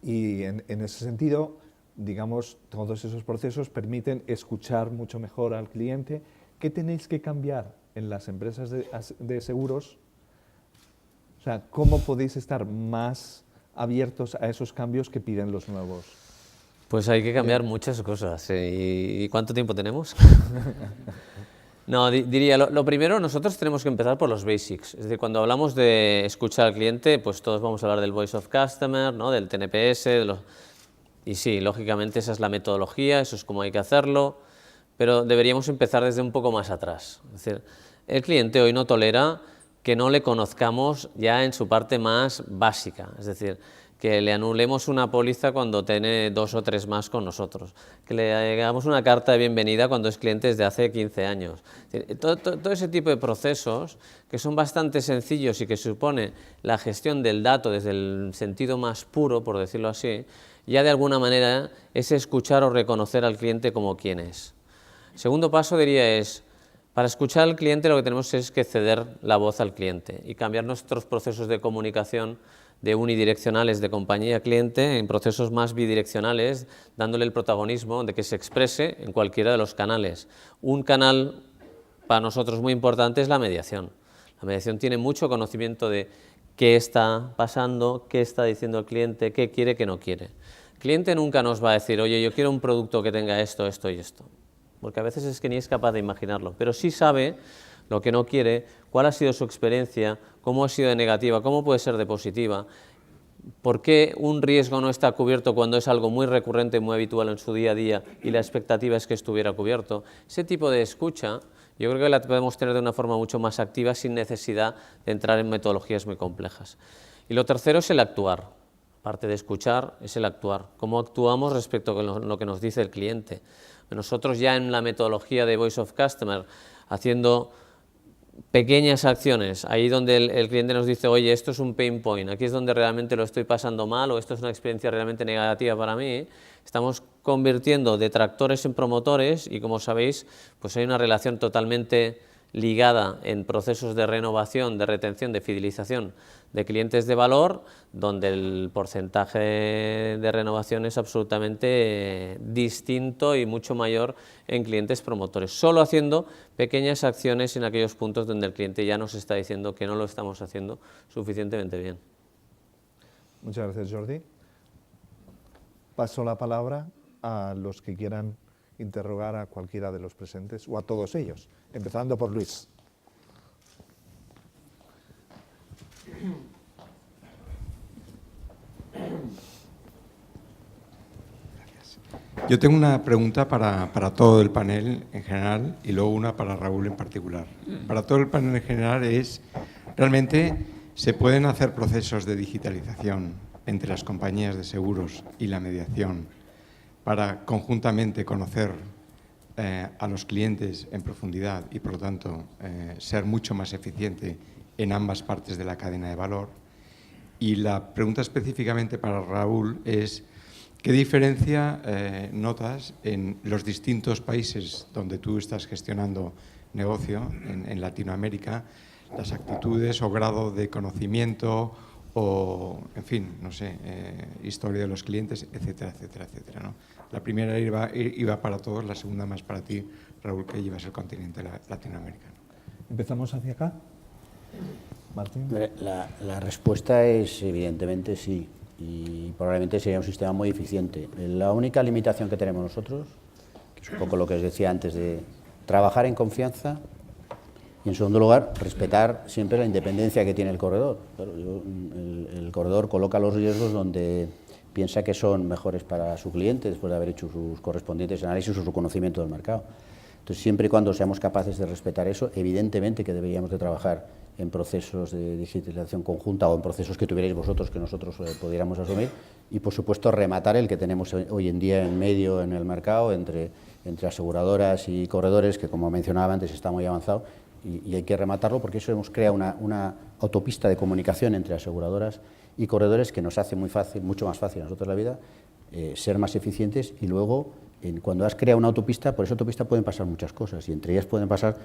Y en ese sentido, digamos, todos esos procesos permiten escuchar mucho mejor al cliente. ¿Qué tenéis que cambiar en las empresas de seguros? O sea, ¿cómo podéis estar más abiertos a esos cambios que piden los nuevos? Pues hay que cambiar muchas cosas. ¿Y cuánto tiempo tenemos? No, diría, lo primero, nosotros tenemos que empezar por los basics. Es decir, cuando hablamos de escuchar al cliente, pues todos vamos a hablar del Voice of Customer, ¿no? Del TNPS, y sí, lógicamente esa es la metodología, eso es cómo hay que hacerlo, pero deberíamos empezar desde un poco más atrás. Es decir, el cliente hoy no tolera que no le conozcamos ya en su parte más básica, es decir, que le anulemos una póliza cuando tiene 2 o 3 más con nosotros, que le hagamos una carta de bienvenida cuando es cliente desde hace 15 años. Todo ese tipo de procesos que son bastante sencillos y que supone la gestión del dato desde el sentido más puro, por decirlo así, ya de alguna manera es escuchar o reconocer al cliente como quien es. Segundo paso diría es, para escuchar al cliente lo que tenemos es que ceder la voz al cliente y cambiar nuestros procesos de comunicación de unidireccionales de compañía-cliente en procesos más bidireccionales, dándole el protagonismo de que se exprese en cualquiera de los canales. Un canal para nosotros muy importante es la mediación. La mediación tiene mucho conocimiento de qué está pasando, qué está diciendo el cliente, qué quiere, qué no quiere. El cliente nunca nos va a decir, oye, yo quiero un producto que tenga esto, esto y esto, porque a veces es que ni es capaz de imaginarlo, pero sí sabe lo que no quiere, cuál ha sido su experiencia, cómo ha sido de negativa, cómo puede ser de positiva, por qué un riesgo no está cubierto cuando es algo muy recurrente, muy habitual en su día a día y la expectativa es que estuviera cubierto. Ese tipo de escucha yo creo que la podemos tener de una forma mucho más activa sin necesidad de entrar en metodologías muy complejas. Y lo tercero es el actuar. Aparte de escuchar, es el actuar. ¿Cómo actuamos respecto a lo que nos dice el cliente? Nosotros ya en la metodología de Voice of Customer, haciendo pequeñas acciones, ahí donde el cliente nos dice, oye, esto es un pain point, aquí es donde realmente lo estoy pasando mal o esto es una experiencia realmente negativa para mí, estamos convirtiendo detractores en promotores y, como sabéis, pues hay una relación totalmente ligada en procesos de renovación, de retención, de fidelización de clientes de valor, donde el porcentaje de renovación es absolutamente distinto y mucho mayor en clientes promotores, solo haciendo pequeñas acciones en aquellos puntos donde el cliente ya nos está diciendo que no lo estamos haciendo suficientemente bien. Muchas gracias, Jordi. Paso la palabra a los que quieran interrogar a cualquiera de los presentes o a todos ellos, empezando por Luis. Yo tengo una pregunta para todo el panel en general y luego una para Raúl en particular. Para todo el panel en general es, ¿realmente se pueden hacer procesos de digitalización entre las compañías de seguros y la mediación para conjuntamente conocer a los clientes en profundidad y, por lo tanto, ser mucho más eficiente en ambas partes de la cadena de valor? Y la pregunta específicamente para Raúl es, ¿qué diferencia notas en los distintos países donde tú estás gestionando negocio, en Latinoamérica, las actitudes o grado de conocimiento o, en fin, no sé, historia de los clientes, etcétera, etcétera, etcétera, ¿no? La primera iba para todos, la segunda más para ti, Raúl, que llevas el continente latinoamericano. ¿Empezamos hacia acá? Martín. La respuesta es evidentemente sí, y probablemente sería un sistema muy eficiente. La única limitación que tenemos nosotros, que es un poco lo que os decía antes, de trabajar en confianza y, en segundo lugar, respetar siempre la independencia que tiene el corredor. Claro, el corredor coloca los riesgos donde piensa que son mejores para su cliente después de haber hecho sus correspondientes análisis o su conocimiento del mercado. Entonces, siempre y cuando seamos capaces de respetar eso, evidentemente que deberíamos de trabajar en procesos de digitalización conjunta o en procesos que tuvierais vosotros que nosotros pudiéramos asumir y, por supuesto, rematar el que tenemos hoy en día en medio en el mercado entre aseguradoras y corredores, que, como mencionaba antes, está muy avanzado y hay que rematarlo porque eso hemos creado una autopista de comunicación entre aseguradoras y corredores que nos hace mucho más fácil a nosotros la vida, ser más eficientes y luego, cuando has creado una autopista, por esa autopista pueden pasar muchas cosas y entre ellas pueden pasar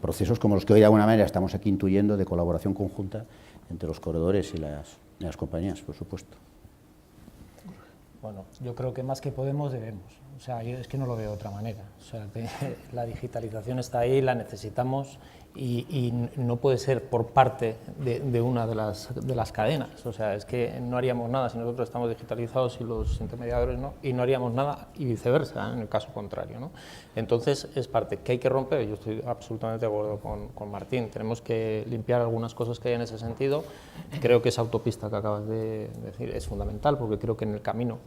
procesos como los que hoy de alguna manera estamos aquí intuyendo de colaboración conjunta entre los corredores y las compañías, por supuesto. Bueno, yo creo que más que podemos, debemos. O sea, yo es que no lo veo de otra manera. O sea, la digitalización está ahí, la necesitamos y no puede ser por parte de una de las cadenas. O sea, es que no haríamos nada si nosotros estamos digitalizados y los intermediarios no, y no haríamos nada y viceversa, en el caso contrario, ¿no? Entonces, es parte que hay que romper. Yo estoy absolutamente de acuerdo con Martín. Tenemos que limpiar algunas cosas que hay en ese sentido. Creo que esa autopista que acabas de decir es fundamental porque creo que en el camino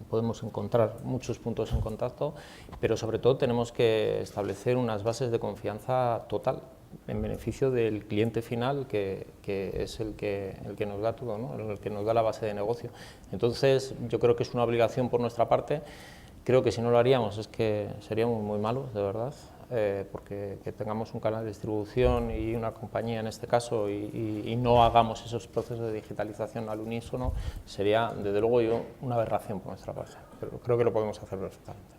podemos encontrar muchos puntos en contacto, pero sobre todo tenemos que establecer unas bases de confianza total en beneficio del cliente final, que es el que nos da todo, ¿no? El que nos da la base de negocio. Entonces, yo creo que es una obligación por nuestra parte. Creo que si no lo haríamos es que seríamos muy malos, de verdad, porque que tengamos un canal de distribución y una compañía en este caso y no hagamos esos procesos de digitalización al unísono, sería, desde luego, una aberración por nuestra parte. Pero creo que lo podemos hacer perfectamente.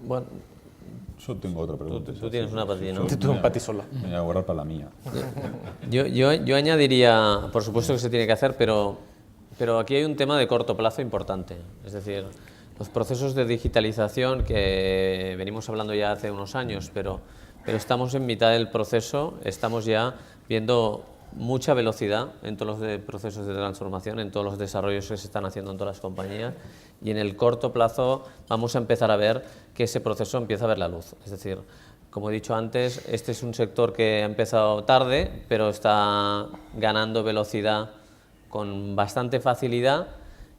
Bueno, yo tengo otra pregunta. Tú tienes una para ti, ¿no? Tú para ti sola. Me voy a guardar para la mía. Yo añadiría, por supuesto que se tiene que hacer, pero aquí hay un tema de corto plazo importante. Es decir, los procesos de digitalización que venimos hablando ya hace unos años, pero estamos en mitad del proceso, estamos ya viendo mucha velocidad en todos los procesos de transformación, en todos los desarrollos que se están haciendo en todas las compañías, y en el corto plazo vamos a empezar a ver que ese proceso empieza a ver la luz. Es decir, como he dicho antes, este es un sector que ha empezado tarde, pero está ganando velocidad con bastante facilidad,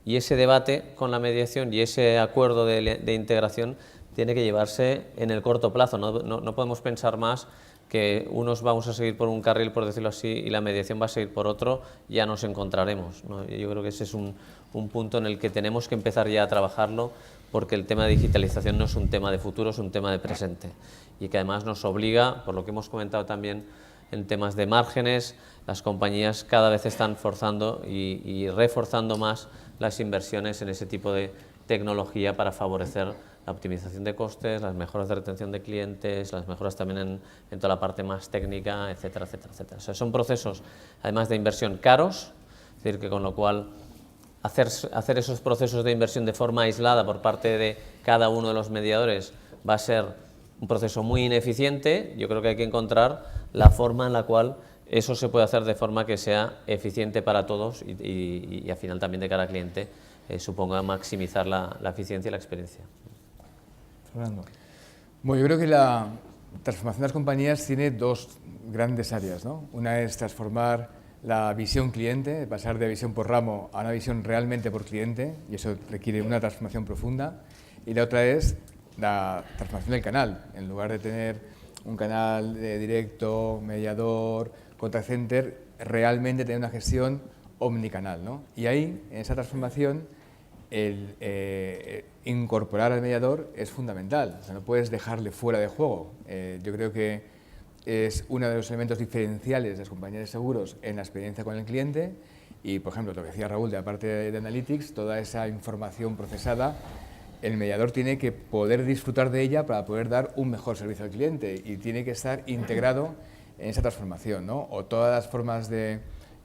y ese debate con la mediación y ese acuerdo de integración tiene que llevarse en el corto plazo. No podemos pensar más que unos vamos a seguir por un carril, por decirlo así, y la mediación va a seguir por otro, ya nos encontraremos, ¿no? Yo creo que ese es un punto en el que tenemos que empezar ya a trabajarlo, porque el tema de digitalización no es un tema de futuro, es un tema de presente, y que además nos obliga, por lo que hemos comentado también en temas de márgenes, las compañías cada vez están forzando y reforzando más las inversiones en ese tipo de tecnología para favorecer la optimización de costes, las mejoras de retención de clientes, las mejoras también en toda la parte más técnica, etcétera, etcétera, etcétera. O sea, son procesos, además de inversión, caros, es decir, que con lo cual hacer esos procesos de inversión de forma aislada por parte de cada uno de los mediadores va a ser un proceso muy ineficiente. Yo creo que hay que encontrar la forma en la cual eso se puede hacer de forma que sea eficiente para todos y al final también de cara al cliente suponga maximizar la eficiencia y la experiencia. Fernando. Bueno, yo creo que la transformación de las compañías tiene dos grandes áreas, ¿no? Una es transformar la visión cliente, pasar de visión por ramo a una visión realmente por cliente, y eso requiere una transformación profunda. Y la otra es la transformación del canal. En lugar de tener un canal de directo, mediador, contact center, realmente tener una gestión omnicanal, ¿no? Y ahí, en esa transformación, el incorporar al mediador es fundamental. O sea, no puedes dejarle fuera de juego. Yo creo que es uno de los elementos diferenciales de las compañías de seguros en la experiencia con el cliente y, por ejemplo, lo que decía Raúl de la parte de Analytics, toda esa información procesada, el mediador tiene que poder disfrutar de ella para poder dar un mejor servicio al cliente y tiene que estar integrado en esa transformación, ¿no? O todas las formas que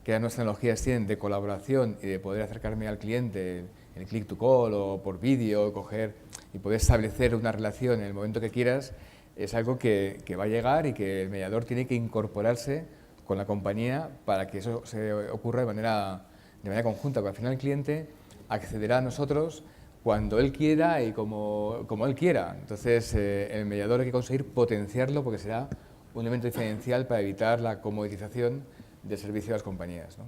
las nuevas tecnologías tienen de colaboración y de poder acercarme al cliente, el click to call o por vídeo, coger y poder establecer una relación en el momento que quieras, es algo que va a llegar y que el mediador tiene que incorporarse con la compañía para que eso se ocurra de manera conjunta, porque al final el cliente accederá a nosotros cuando él quiera y como él quiera. Entonces, el mediador hay que conseguir potenciarlo porque será un elemento diferencial para evitar la comoditización del servicio de las compañías, ¿no?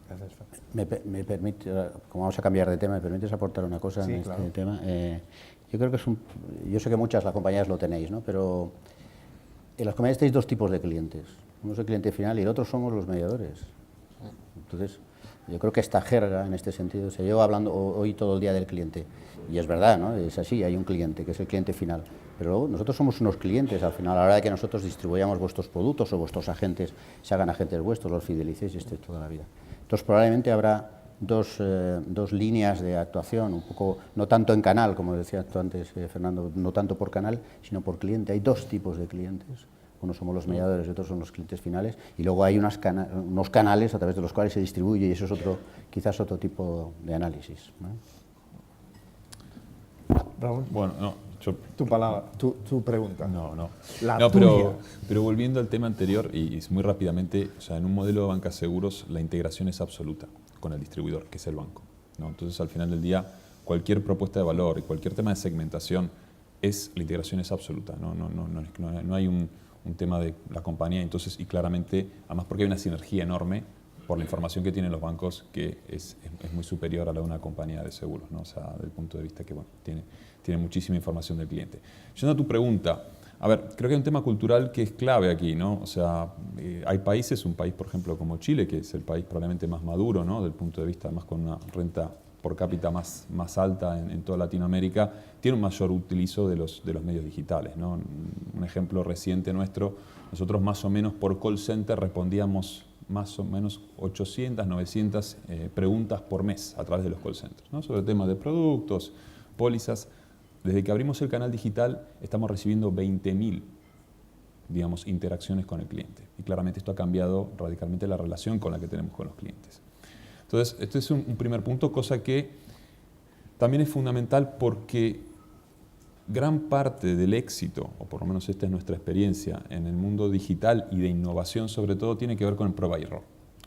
Gracias, Fernando. Me permite, como vamos a cambiar de tema, ¿me permites aportar una cosa Sí, en claro. este tema? Yo creo que yo sé que muchas las compañías lo tenéis, ¿no? Pero en las compañías tenéis dos tipos de clientes. Uno es el cliente final y el otro somos los mediadores. Entonces, yo creo que esta jerga en este sentido, o sea, yo hablando hoy todo el día del cliente, y es verdad, ¿no? Es así, hay un cliente que es el cliente final, pero luego nosotros somos unos clientes al final, a la hora de que nosotros distribuyamos vuestros productos o vuestros agentes se hagan agentes vuestros, los fidelicéis y estéis toda la vida. Entonces, probablemente habrá dos líneas de actuación, un poco, no tanto en canal, como decía tú antes, Fernando, no tanto por canal, sino por cliente. Hay dos tipos de clientes. Uno somos los mediadores y otros son los clientes finales. Y luego hay unos canales a través de los cuales se distribuye y eso es quizás otro tipo de análisis, ¿no? Raúl, Bueno, no, yo tu palabra, tu pregunta. No. La No, tuya. pero volviendo al tema anterior, y muy rápidamente, o sea, en un modelo de banca seguros la integración es absoluta con el distribuidor, que es el banco, ¿no? Entonces, al final del día, cualquier propuesta de valor y cualquier tema de segmentación, la integración es absoluta, no hay un tema de la compañía, entonces, y claramente, además porque hay una sinergia enorme por la información que tienen los bancos, que es muy superior a la de una compañía de seguros, ¿no? O sea, desde el punto de vista que, bueno, tiene muchísima información del cliente. Yendo a tu pregunta, a ver, creo que hay un tema cultural que es clave aquí, ¿no? O sea, hay países, un país, por ejemplo, como Chile, que es el país probablemente más maduro, ¿no? Del punto de vista, además, con una renta por cápita más alta en toda Latinoamérica, tiene un mayor utilizo de los medios digitales, ¿no? Un ejemplo reciente nuestro, nosotros más o menos por call center respondíamos más o menos 800, 900 preguntas por mes a través de los call centers, ¿no? Sobre temas de productos, pólizas. Desde que abrimos el canal digital estamos recibiendo 20.000, digamos, interacciones con el cliente. Y claramente esto ha cambiado radicalmente la relación con la que tenemos con los clientes. Entonces, este es un primer punto, cosa que también es fundamental porque gran parte del éxito, o por lo menos esta es nuestra experiencia, en el mundo digital y de innovación sobre todo, tiene que ver con el prueba y error.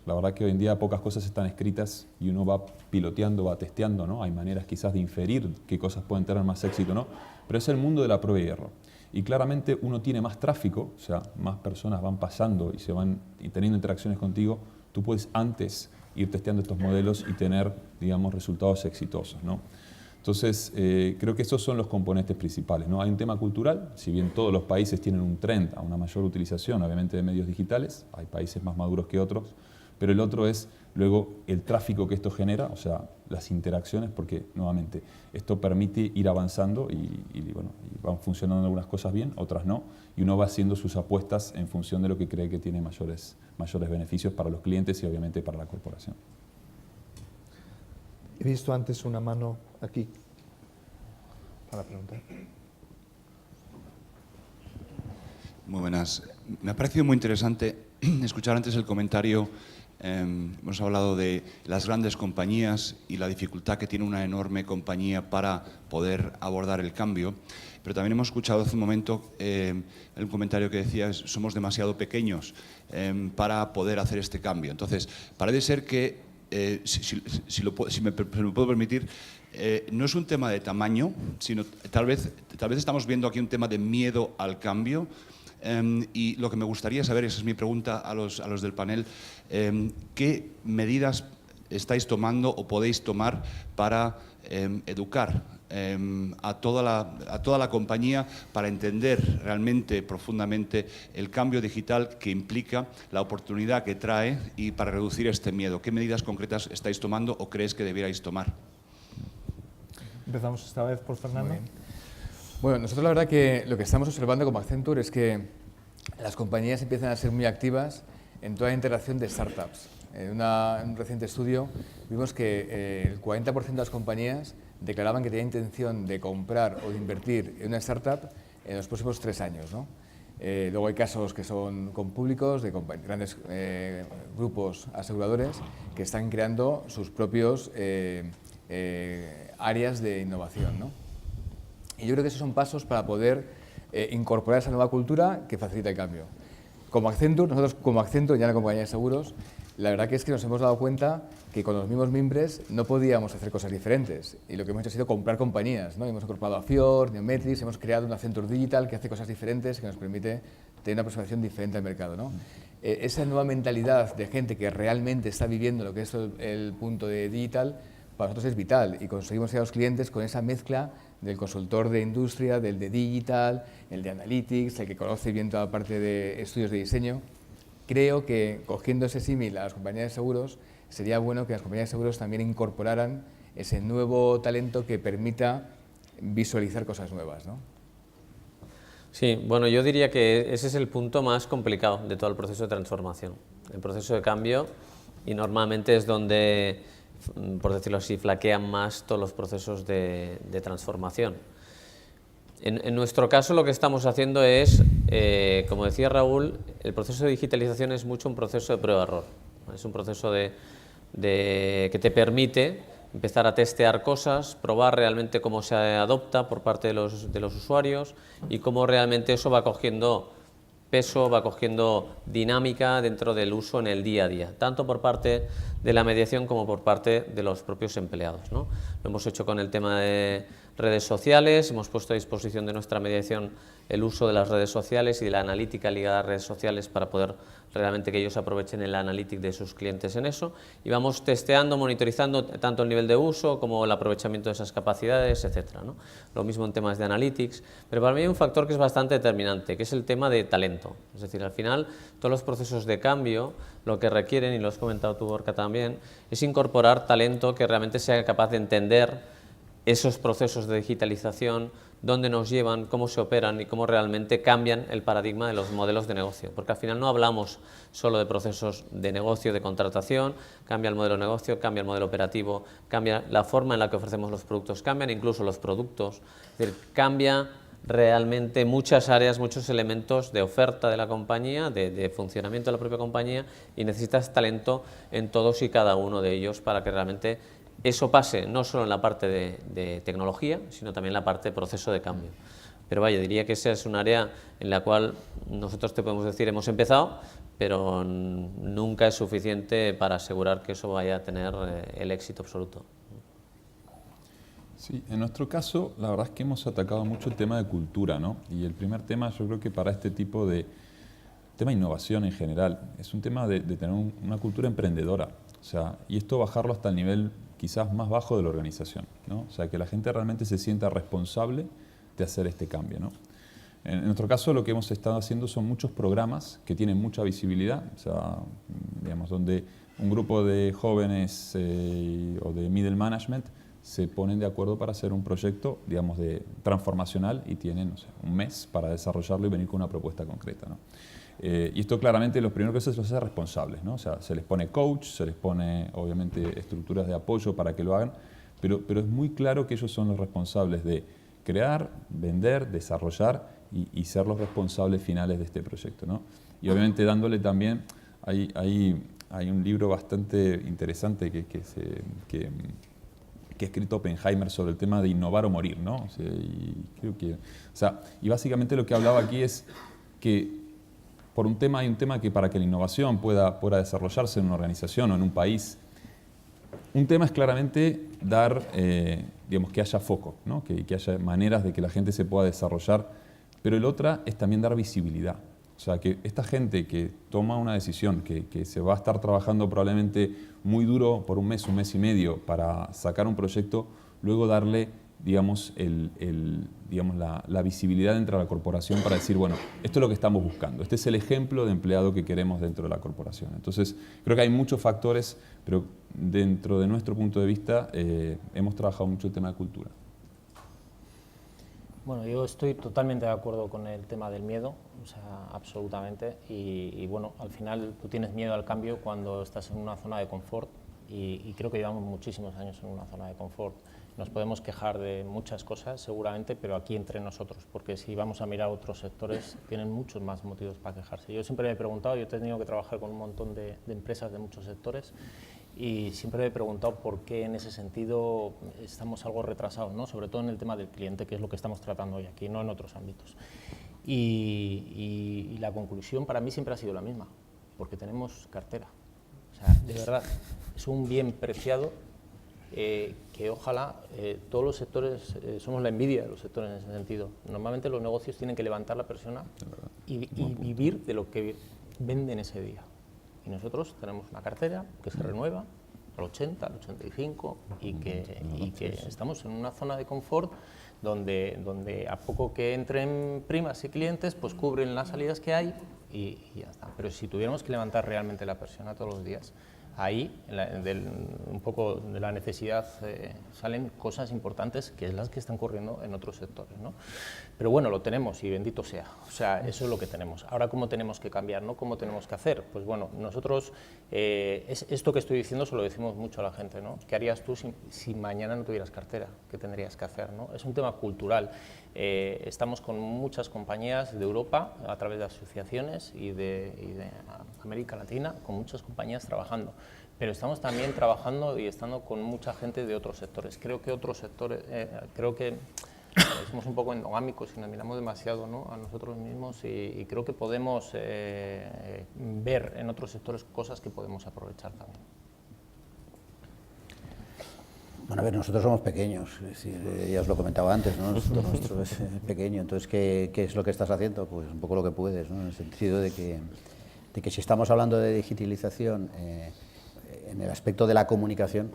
La verdad que hoy en día pocas cosas están escritas y uno va piloteando, va testeando, ¿no? Hay maneras quizás de inferir qué cosas pueden tener más éxito, ¿no? Pero es el mundo de la prueba y error. Y claramente uno tiene más tráfico, o sea, más personas van pasando y teniendo interacciones contigo, tú puedes antes ir testeando estos modelos y tener, digamos, resultados exitosos, ¿no? Entonces, creo que esos son los componentes principales, ¿no? Hay un tema cultural, si bien todos los países tienen un trend a una mayor utilización, obviamente, de medios digitales, hay países más maduros que otros, pero el otro es luego el tráfico que esto genera, o sea, las interacciones, porque nuevamente esto permite ir avanzando y van funcionando algunas cosas bien, otras no, y uno va haciendo sus apuestas en función de lo que cree que tiene mayores beneficios para los clientes y obviamente para la corporación. He visto antes una mano aquí, para preguntar. Muy buenas. Me ha parecido muy interesante escuchar antes el comentario. Hemos hablado de las grandes compañías y la dificultad que tiene una enorme compañía para poder abordar el cambio, pero también hemos escuchado hace un momento el comentario que decía somos demasiado pequeños para poder hacer este cambio. Entonces, parece ser que, si me puedo permitir, no es un tema de tamaño, sino tal vez estamos viendo aquí un tema de miedo al cambio. Y lo que me gustaría saber, esa es mi pregunta a los del panel, ¿qué medidas estáis tomando o podéis tomar para educar a toda la compañía para entender realmente profundamente el cambio digital que implica, la oportunidad que trae y para reducir este miedo? ¿Qué medidas concretas estáis tomando o crees que debierais tomar? Empezamos esta vez por Fernando. Bueno, nosotros la verdad que lo que estamos observando como Accenture es que las compañías empiezan a ser muy activas en toda la interacción de startups. En un reciente estudio vimos que el 40% de las compañías declaraban que tenían intención de comprar o de invertir en una startup en los próximos 3 años, ¿no? Luego hay casos que son con públicos, de grandes grupos aseguradores que están creando sus propios áreas de innovación, ¿no? Y yo creo que esos son pasos para poder incorporar esa nueva cultura que facilita el cambio. Como Accenture, nosotros como Accenture, ya en la compañía de seguros, la verdad que es que nos hemos dado cuenta que con los mismos mimbres no podíamos hacer cosas diferentes. Y lo que hemos hecho ha sido comprar compañías, ¿no? Hemos incorporado a Fior, Neometrix, hemos creado un Accenture Digital que hace cosas diferentes, que nos permite tener una aproximación diferente al mercado, ¿no? Esa nueva mentalidad de gente que realmente está viviendo lo que es el punto de digital, para nosotros es vital y conseguimos llegar a los clientes con esa mezcla del consultor de industria, del de digital, el de analytics, el que conoce bien toda la parte de estudios de diseño. Creo que cogiendo ese símil a las compañías de seguros, sería bueno que las compañías de seguros también incorporaran ese nuevo talento que permita visualizar cosas nuevas, ¿no? Sí, bueno, yo diría que ese es el punto más complicado de todo el proceso de transformación, el proceso de cambio, y normalmente es donde, por decirlo así, flaquean más todos los procesos de transformación. En nuestro caso lo que estamos haciendo es, como decía Raúl, el proceso de digitalización es mucho un proceso de prueba-error. Es un proceso que te permite empezar a testear cosas, probar realmente cómo se adopta por parte de los usuarios y cómo realmente eso va cogiendo peso, va cogiendo dinámica dentro del uso en el día a día, tanto por parte de la mediación como por parte de los propios empleados, ¿no? Lo hemos hecho con el tema de redes sociales, hemos puesto a disposición de nuestra mediación el uso de las redes sociales y de la analítica ligada a redes sociales para poder realmente que ellos aprovechen el analytics de sus clientes en eso, y vamos testeando, monitorizando tanto el nivel de uso como el aprovechamiento de esas capacidades, etcétera, ¿no? Lo mismo en temas de analytics, pero para mí hay un factor que es bastante determinante, que es el tema de talento. Es decir, al final todos los procesos de cambio lo que requieren, y lo has comentado tú, Gorka, también, es incorporar talento que realmente sea capaz de entender esos procesos de digitalización, dónde nos llevan, cómo se operan y cómo realmente cambian el paradigma de los modelos de negocio. Porque al final no hablamos solo de procesos de negocio, de contratación, cambia el modelo de negocio, cambia el modelo operativo, cambia la forma en la que ofrecemos los productos, cambian incluso los productos, es decir, cambia realmente muchas áreas, muchos elementos de oferta de la compañía, de funcionamiento de la propia compañía, y necesitas talento en todos y cada uno de ellos para que realmente eso pase no solo en la parte de tecnología, sino también en la parte de proceso de cambio. Pero vaya, diría que esa es un área en la cual nosotros te podemos decir hemos empezado, pero nunca es suficiente para asegurar que eso vaya a tener el éxito absoluto. Sí, en nuestro caso, la verdad es que hemos atacado mucho el tema de cultura, ¿no? Y el primer tema, yo creo que para este tipo de tema de innovación en general, es un tema de tener una cultura emprendedora. O sea, y esto bajarlo hasta el nivel quizás más bajo de la organización, ¿no? O sea, que la gente realmente se sienta responsable de hacer este cambio, ¿no? En nuestro caso, lo que hemos estado haciendo son muchos programas que tienen mucha visibilidad, o sea, digamos, donde un grupo de jóvenes o de middle management se ponen de acuerdo para hacer un proyecto, digamos, transformacional, y tienen, no sé, un mes para desarrollarlo y venir con una propuesta concreta, ¿no? Y esto claramente lo primero que se los hace responsables, ¿no? O sea, se les pone coach, se les pone obviamente estructuras de apoyo para que lo hagan, pero es muy claro que ellos son los responsables de crear, vender, desarrollar y ser los responsables finales de este proyecto, ¿no? Y obviamente dándole también, hay un libro bastante interesante que ha escrito Oppenheimer sobre el tema de innovar o morir, ¿no? O sea, y básicamente lo que hablaba aquí es que hay un tema que para que la innovación pueda desarrollarse en una organización o en un país, un tema es claramente dar, digamos, que haya foco, ¿no? que haya maneras de que la gente se pueda desarrollar, pero el otro es también dar visibilidad. O sea, que esta gente que toma una decisión, que se va a estar trabajando probablemente muy duro por un mes y medio para sacar un proyecto, luego darle, digamos, la visibilidad dentro de la corporación para decir, bueno, esto es lo que estamos buscando, este es el ejemplo de empleado que queremos dentro de la corporación. Entonces, creo que hay muchos factores, pero dentro de nuestro punto de vista hemos trabajado mucho el tema de cultura. Bueno, yo estoy totalmente de acuerdo con el tema del miedo, o sea, absolutamente, y bueno, al final tú tienes miedo al cambio cuando estás en una zona de confort, y creo que llevamos muchísimos años en una zona de confort. Nos podemos quejar de muchas cosas, seguramente, pero aquí entre nosotros, porque si vamos a mirar otros sectores, tienen muchos más motivos para quejarse. Yo siempre me he preguntado, yo he tenido que trabajar con un montón de empresas de muchos sectores, y siempre me he preguntado por qué en ese sentido estamos algo retrasados, ¿no? Sobre todo en el tema del cliente, que es lo que estamos tratando hoy aquí, no en otros ámbitos. Y la conclusión para mí siempre ha sido la misma, porque tenemos cartera. O sea, de verdad, es un bien preciado que ojalá todos los sectores, somos la envidia de los sectores en ese sentido. Normalmente los negocios tienen que levantar la persona y vivir de lo que venden ese día. Y nosotros tenemos una cartera que se renueva al 80, al 85 y que estamos en una zona de confort donde a poco que entren primas y clientes, pues cubren las salidas que hay y ya está. Pero si tuviéramos que levantar realmente la persiana todos los días, ahí, un poco de la necesidad, salen cosas importantes que es las que están ocurriendo en otros sectores, ¿no? Pero bueno, lo tenemos y bendito sea, o sea, eso es lo que tenemos. Ahora, ¿cómo tenemos que cambiar, no? ¿Cómo tenemos que hacer? Pues bueno, nosotros, esto que estoy diciendo se lo decimos mucho a la gente, ¿no? ¿Qué harías tú si mañana no tuvieras cartera? ¿Qué tendrías que hacer, no? Es un tema cultural. Estamos con muchas compañías de Europa, a través de asociaciones y de América Latina, con muchas compañías trabajando. Pero estamos también trabajando y estando con mucha gente de otros sectores. Creo que otros sectores, creo que somos un poco endogámicos y nos miramos demasiado, ¿no? A nosotros mismos y creo que podemos ver en otros sectores cosas que podemos aprovechar también. Bueno, a ver, nosotros somos pequeños, es decir, ya os lo comentaba antes, ¿no? Esto nuestro es pequeño, entonces, ¿qué es lo que estás haciendo? Pues un poco lo que puedes, ¿no? En el sentido de que si estamos hablando de digitalización, en el aspecto de la comunicación,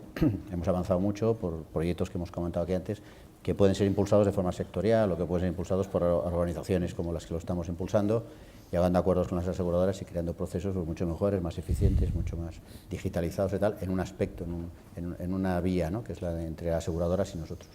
hemos avanzado mucho por proyectos que hemos comentado aquí antes, que pueden ser impulsados de forma sectorial o que pueden ser impulsados por organizaciones como las que lo estamos impulsando, llegando a acuerdos con las aseguradoras y creando procesos pues, mucho mejores, más eficientes, mucho más digitalizados y tal, en un aspecto, en una vía, ¿no? Que es la entre aseguradoras y nosotros.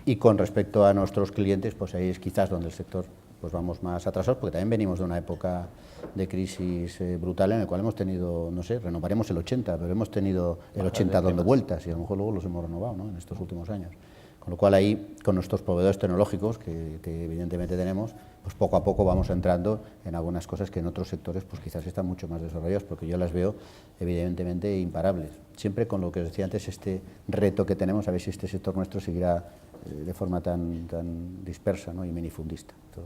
Y con respecto a nuestros clientes, pues ahí es quizás donde el sector pues vamos más atrasados, porque también venimos de una época de crisis brutal en la cual hemos tenido, no sé, renovaremos el 80, pero hemos tenido el 80 dando vueltas y a lo mejor luego los hemos renovado, ¿no? En estos últimos años. Con lo cual ahí, con nuestros proveedores tecnológicos, que evidentemente tenemos, pues poco a poco vamos entrando en algunas cosas que en otros sectores pues quizás están mucho más desarrollados, porque yo las veo evidentemente imparables. Siempre con lo que os decía antes, este reto que tenemos, a ver si este sector nuestro seguirá de forma tan dispersa, ¿no? Y minifundista. Esto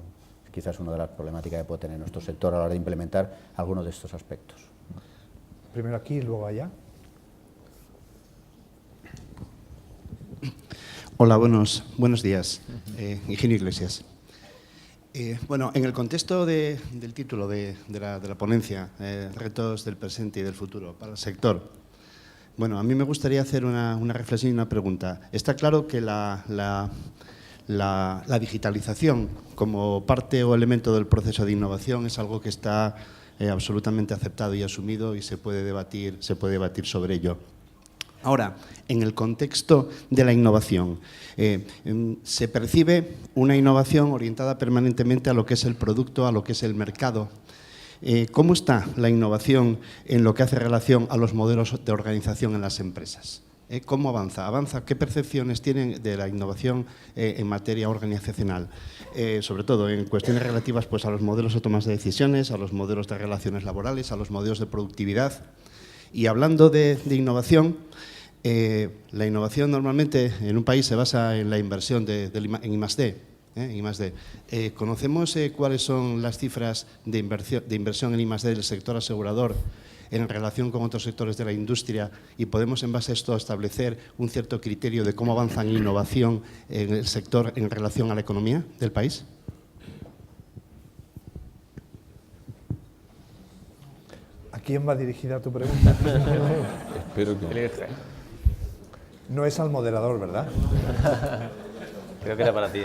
es quizás una de las problemáticas que puede tener nuestro sector a la hora de implementar algunos de estos aspectos. Primero aquí y luego allá. Hola, buenos días. Higinio Iglesias. Bueno, en el contexto del título de la ponencia, retos del presente y del futuro para el sector, bueno, a mí me gustaría hacer una reflexión y una pregunta. Está claro que la digitalización como parte o elemento del proceso de innovación es algo que está absolutamente aceptado y asumido y se puede debatir sobre ello. Ahora, en el contexto de la innovación, se percibe una innovación orientada permanentemente a lo que es el producto, a lo que es el mercado. ¿Cómo está la innovación en lo que hace relación a los modelos de organización en las empresas? ¿Cómo avanza? ¿Qué percepciones tienen de la innovación en materia organizacional? Sobre todo en cuestiones relativas pues, a los modelos de tomas de decisiones, a los modelos de relaciones laborales, a los modelos de productividad. Y hablando de innovación, la innovación normalmente en un país se basa en la inversión en I+D. ¿Conocemos cuáles son las cifras de inversión en I+D del sector asegurador en relación con otros sectores de la industria y podemos en base a esto establecer un cierto criterio de cómo avanza en innovación en el sector en relación a la economía del país? ¿A quién va dirigida tu pregunta? Espero que... No es al moderador, ¿verdad? Creo que era para ti.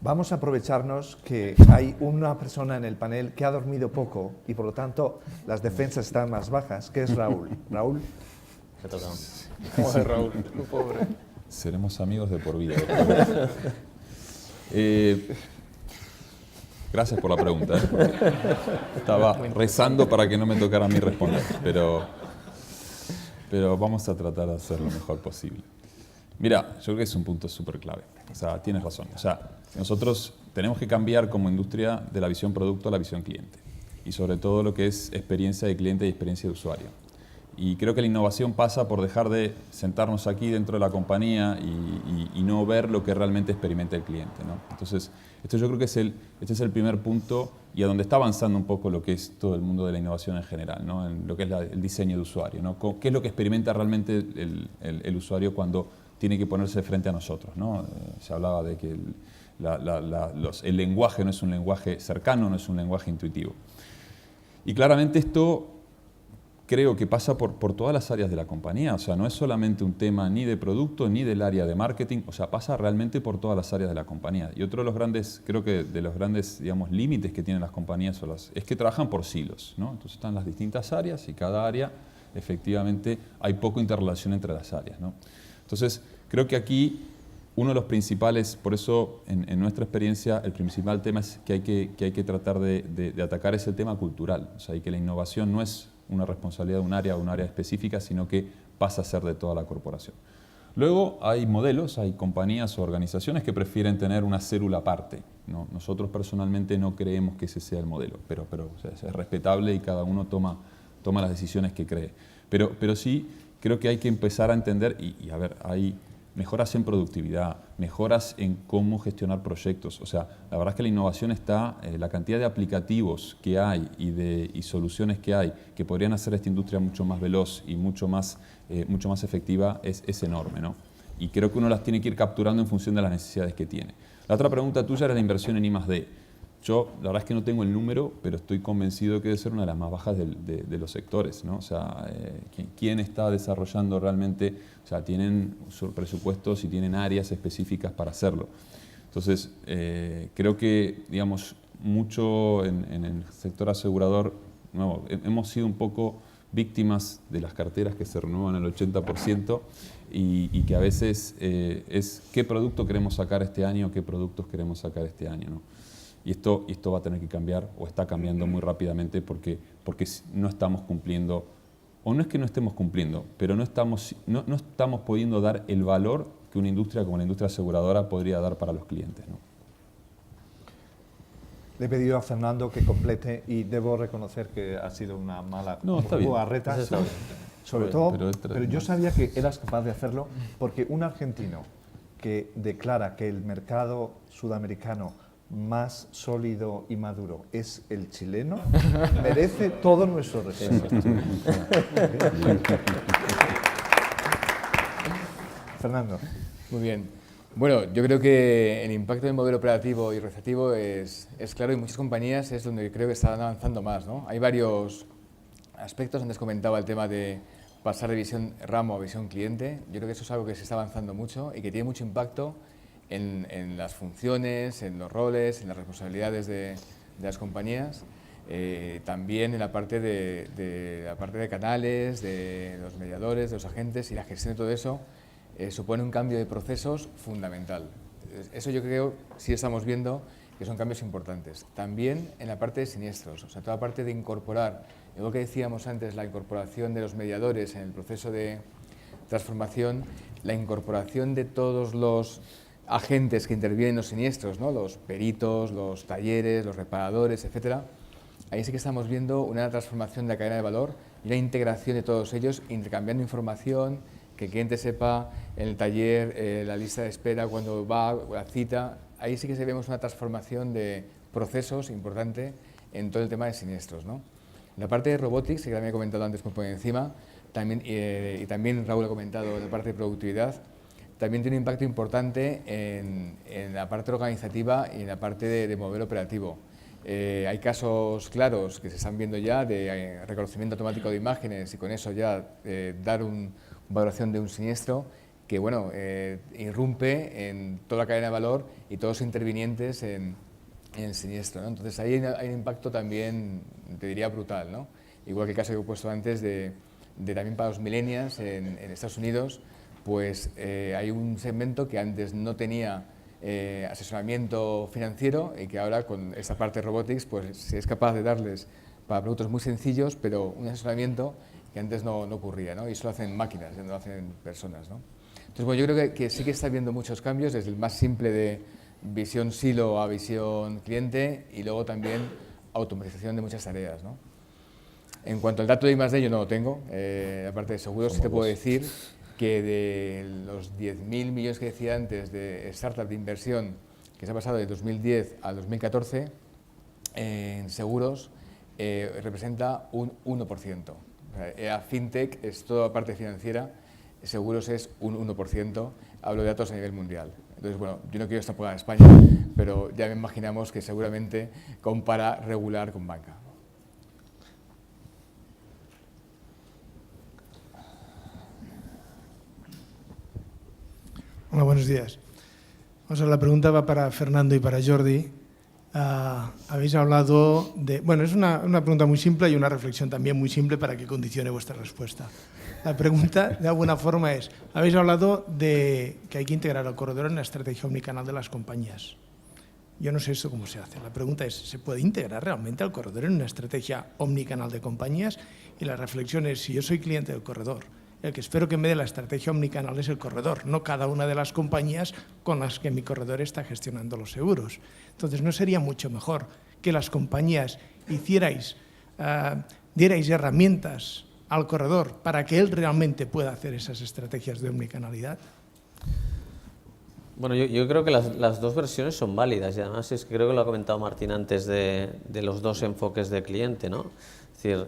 Vamos a aprovecharnos que hay una persona en el panel que ha dormido poco y por lo tanto las defensas están más bajas, que es Raúl. Raúl. Me toca. Joder, Raúl, pobre. Seremos amigos de por vida. Gracias por la pregunta. Estaba rezando para que no me tocara a mí responder, pero vamos a tratar de hacer lo mejor posible. Mira, yo creo que es un punto súper clave. O sea, tienes razón. O sea, nosotros tenemos que cambiar como industria de la visión producto a la visión cliente. Y sobre todo lo que es experiencia de cliente y experiencia de usuario. Y creo que la innovación pasa por dejar de sentarnos aquí dentro de la compañía y no ver lo que realmente experimenta el cliente, ¿no? Entonces, esto yo creo que este es el primer punto y a donde está avanzando un poco lo que es todo el mundo de la innovación en general, ¿no? En lo que es el diseño de usuario, ¿no? ¿Qué es lo que experimenta realmente el usuario cuando tiene que ponerse frente a nosotros, ¿no? Se hablaba de que el lenguaje no es un lenguaje cercano, no es un lenguaje intuitivo. Y claramente esto creo que pasa por todas las áreas de la compañía, o sea, no es solamente un tema ni de producto ni del área de marketing, o sea, pasa realmente por todas las áreas de la compañía. Y otro de los grandes, creo que de los grandes, digamos, límites que tienen las compañías es que trabajan por silos, ¿no? Entonces están las distintas áreas y cada área, efectivamente, hay poco interrelación entre las áreas, ¿no? Entonces, creo que aquí uno de los principales, por eso en nuestra experiencia, el principal tema es que hay que tratar de atacar es el tema cultural, o sea, y que la innovación no es una responsabilidad de un área o un área específica, sino que pasa a ser de toda la corporación. Luego hay modelos, hay compañías o organizaciones que prefieren tener una célula aparte, ¿no? Nosotros personalmente no creemos que ese sea el modelo, pero o sea, es respetable y cada uno toma las decisiones que cree. Pero sí creo que hay que empezar a entender, y a ver, hay mejoras en productividad, mejoras en cómo gestionar proyectos. O sea, la verdad es que la innovación está, la cantidad de aplicativos que hay y soluciones que hay que podrían hacer esta industria mucho más veloz y mucho más efectiva es enorme, ¿no? Y creo que uno las tiene que ir capturando en función de las necesidades que tiene. La otra pregunta tuya era la inversión en I+D. Yo, la verdad es que no tengo el número, pero estoy convencido que debe ser una de las más bajas de los sectores, ¿no? O sea, ¿quién está desarrollando realmente? O sea, tienen presupuestos y tienen áreas específicas para hacerlo. Entonces, creo que, digamos, mucho en el sector asegurador, no, hemos sido un poco víctimas de las carteras que se renuevan al 80% y que a veces es qué producto queremos sacar este año, qué productos queremos sacar este año, ¿no? Y esto va a tener que cambiar o está cambiando muy rápidamente porque no estamos cumpliendo, o no es que no estemos cumpliendo, pero no estamos pudiendo dar el valor que una industria como la industria aseguradora podría dar para los clientes, ¿no? Le he pedido a Fernando que complete y debo reconocer que ha sido una mala jugarreta. Sobre todo, pero yo sabía que eras capaz de hacerlo porque un argentino que declara que el mercado sudamericano más sólido y maduro es el chileno, merece todo nuestro respeto. Fernando. Muy bien. Bueno, yo creo que el impacto del modelo operativo y organizativo es claro y muchas compañías es donde creo que están avanzando más, ¿no? Hay varios aspectos, antes comentaba el tema de pasar de visión ramo a visión cliente. Yo creo que eso es algo que se está avanzando mucho y que tiene mucho impacto en las funciones, en los roles, en las responsabilidades de las compañías, también en la parte de canales, de los mediadores, de los agentes y la gestión de todo eso supone un cambio de procesos fundamental. Eso yo creo sí estamos viendo que son cambios importantes. También en la parte de siniestros, o sea, toda la parte de incorporar, lo que decíamos antes, la incorporación de los mediadores en el proceso de transformación, la incorporación de todos los agentes que intervienen en los siniestros, ¿no? Los peritos, los talleres, los reparadores, etcétera. Ahí sí que estamos viendo una transformación de la cadena de valor y una integración de todos ellos, intercambiando información, que el cliente sepa en el taller la lista de espera, cuando va, la cita. Ahí sí que vemos una transformación de procesos importante en todo el tema de siniestros, ¿no? La parte de robotics, que también he comentado antes por encima, también, y también Raúl ha comentado la parte de productividad, también tiene un impacto importante en la parte organizativa y en la parte de modelo operativo. Hay casos claros que se están viendo ya de reconocimiento automático de imágenes y con eso ya dar una valoración de un siniestro que bueno, irrumpe en toda la cadena de valor y todos los intervinientes en el siniestro, ¿no? Entonces ahí hay un impacto también, te diría, brutal, ¿no? Igual que el caso que he puesto antes de también para los millennials en Estados Unidos, pues hay un segmento que antes no tenía asesoramiento financiero y que ahora con esta parte de robotics pues se es capaz de darles para productos muy sencillos, pero un asesoramiento que antes no ocurría, ¿no? Y eso lo hacen máquinas, no lo hacen personas, ¿no? Entonces, bueno, yo creo que sí que está habiendo muchos cambios, desde el más simple de visión silo a visión cliente y luego también automatización de muchas tareas, ¿no? En cuanto al dato de I+D, yo no lo tengo, aparte de seguros sí te puedo decir que de los 10.000 millones que decía antes de startup de inversión que se ha pasado de 2010 al 2014, en seguros representa un 1%. O sea, FinTech es toda la parte financiera, seguros es un 1%, hablo de datos a nivel mundial. Entonces, bueno, yo no quiero extrapolar a España, pero ya me imaginamos que seguramente compara regular con banca. Hola, buenos días. Vamos a ver, la pregunta va para Fernando y para Jordi. Habéis hablado de... Bueno, es una pregunta muy simple y una reflexión también muy simple para que condicione vuestra respuesta. La pregunta, de alguna forma, es... Habéis hablado de que hay que integrar al corredor en la estrategia omnicanal de las compañías. Yo no sé esto cómo se hace. La pregunta es, ¿se puede integrar realmente al corredor en una estrategia omnicanal de compañías? Y la reflexión es, si yo soy cliente del corredor, el que espero que me dé la estrategia omnicanal es el corredor, no cada una de las compañías con las que mi corredor está gestionando los seguros. Entonces, ¿no sería mucho mejor que las compañías dierais herramientas al corredor para que él realmente pueda hacer esas estrategias de omnicanalidad? Bueno, yo creo que las dos versiones son válidas y además es que creo que lo ha comentado Martín antes de los dos enfoques de cliente, ¿no? Es decir,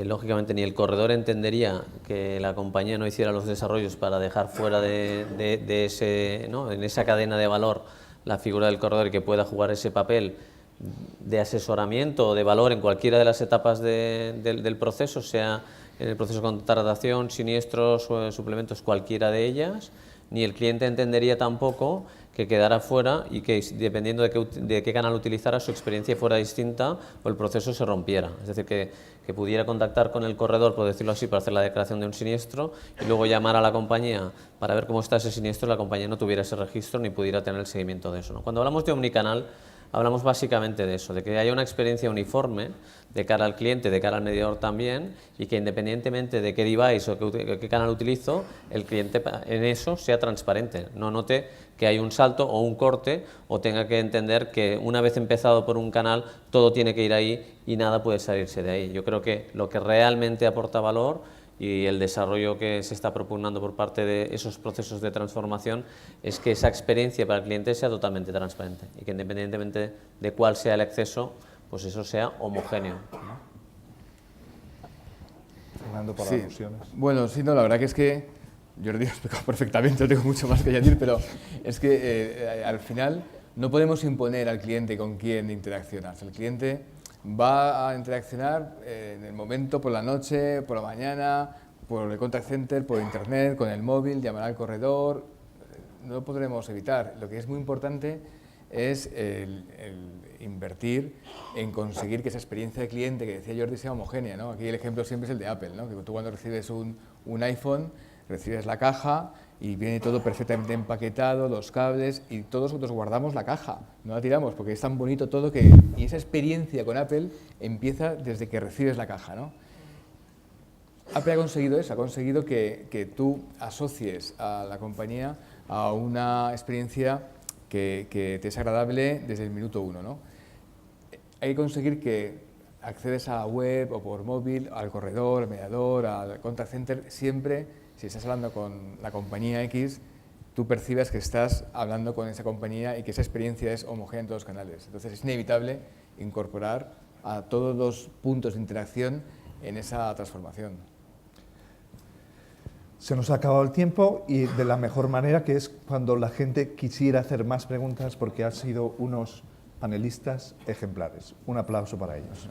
lógicamente ni el corredor entendería que la compañía no hiciera los desarrollos para dejar fuera de ese, ¿no? En esa cadena de valor la figura del corredor y que pueda jugar ese papel de asesoramiento o de valor en cualquiera de las etapas del proceso, sea en el proceso de contratación, siniestros o suplementos, cualquiera de ellas. Ni el cliente entendería tampoco que quedara fuera y que dependiendo de qué canal utilizara su experiencia fuera distinta o el proceso se rompiera. Es decir, que pudiera contactar con el corredor, por decirlo así, para hacer la declaración de un siniestro y luego llamar a la compañía para ver cómo está ese siniestro, la compañía no tuviera ese registro ni pudiera tener el seguimiento de eso, ¿no? Cuando hablamos de omnicanal, hablamos básicamente de eso, de que haya una experiencia uniforme de cara al cliente, de cara al mediador también, y que independientemente de qué device o qué canal utilizo, el cliente en eso sea transparente, no note que hay un salto o un corte o tenga que entender que una vez empezado por un canal todo tiene que ir ahí y nada puede salirse de ahí. Yo creo que lo que realmente aporta valor y el desarrollo que se está propugnando por parte de esos procesos de transformación es que esa experiencia para el cliente sea totalmente transparente y que independientemente de cuál sea el acceso, pues eso sea homogéneo, ¿no? Fernando, por Sí. alusiones. Bueno, sí, no, la verdad que es que Jordi lo ha explicado perfectamente, no tengo mucho más que añadir, pero es que al final no podemos imponer al cliente con quién interaccionar. El cliente va a interaccionar en el momento, por la noche, por la mañana, por el contact center, por internet, con el móvil, llamará al corredor, no lo podremos evitar. Lo que es muy importante es el invertir en conseguir que esa experiencia de cliente que decía Jordi sea homogénea, ¿no? Aquí el ejemplo siempre es el de Apple, ¿no? Que tú cuando recibes un iPhone, recibes la caja y viene todo perfectamente empaquetado, los cables, y todos nosotros guardamos la caja, no la tiramos porque es tan bonito todo que... Y esa experiencia con Apple empieza desde que recibes la caja, ¿no? Apple ha conseguido eso, ha conseguido que tú asocies a la compañía a una experiencia que te es agradable desde el minuto uno, ¿no? Hay que conseguir que accedes a la web o por móvil, al corredor, al mediador, al contact center, siempre, si estás hablando con la compañía X, tú percibas que estás hablando con esa compañía y que esa experiencia es homogénea en todos los canales. Entonces es inevitable incorporar a todos los puntos de interacción en esa transformación. Se nos ha acabado el tiempo y de la mejor manera, que es cuando la gente quisiera hacer más preguntas, porque han sido unos panelistas ejemplares. Un aplauso para ellos.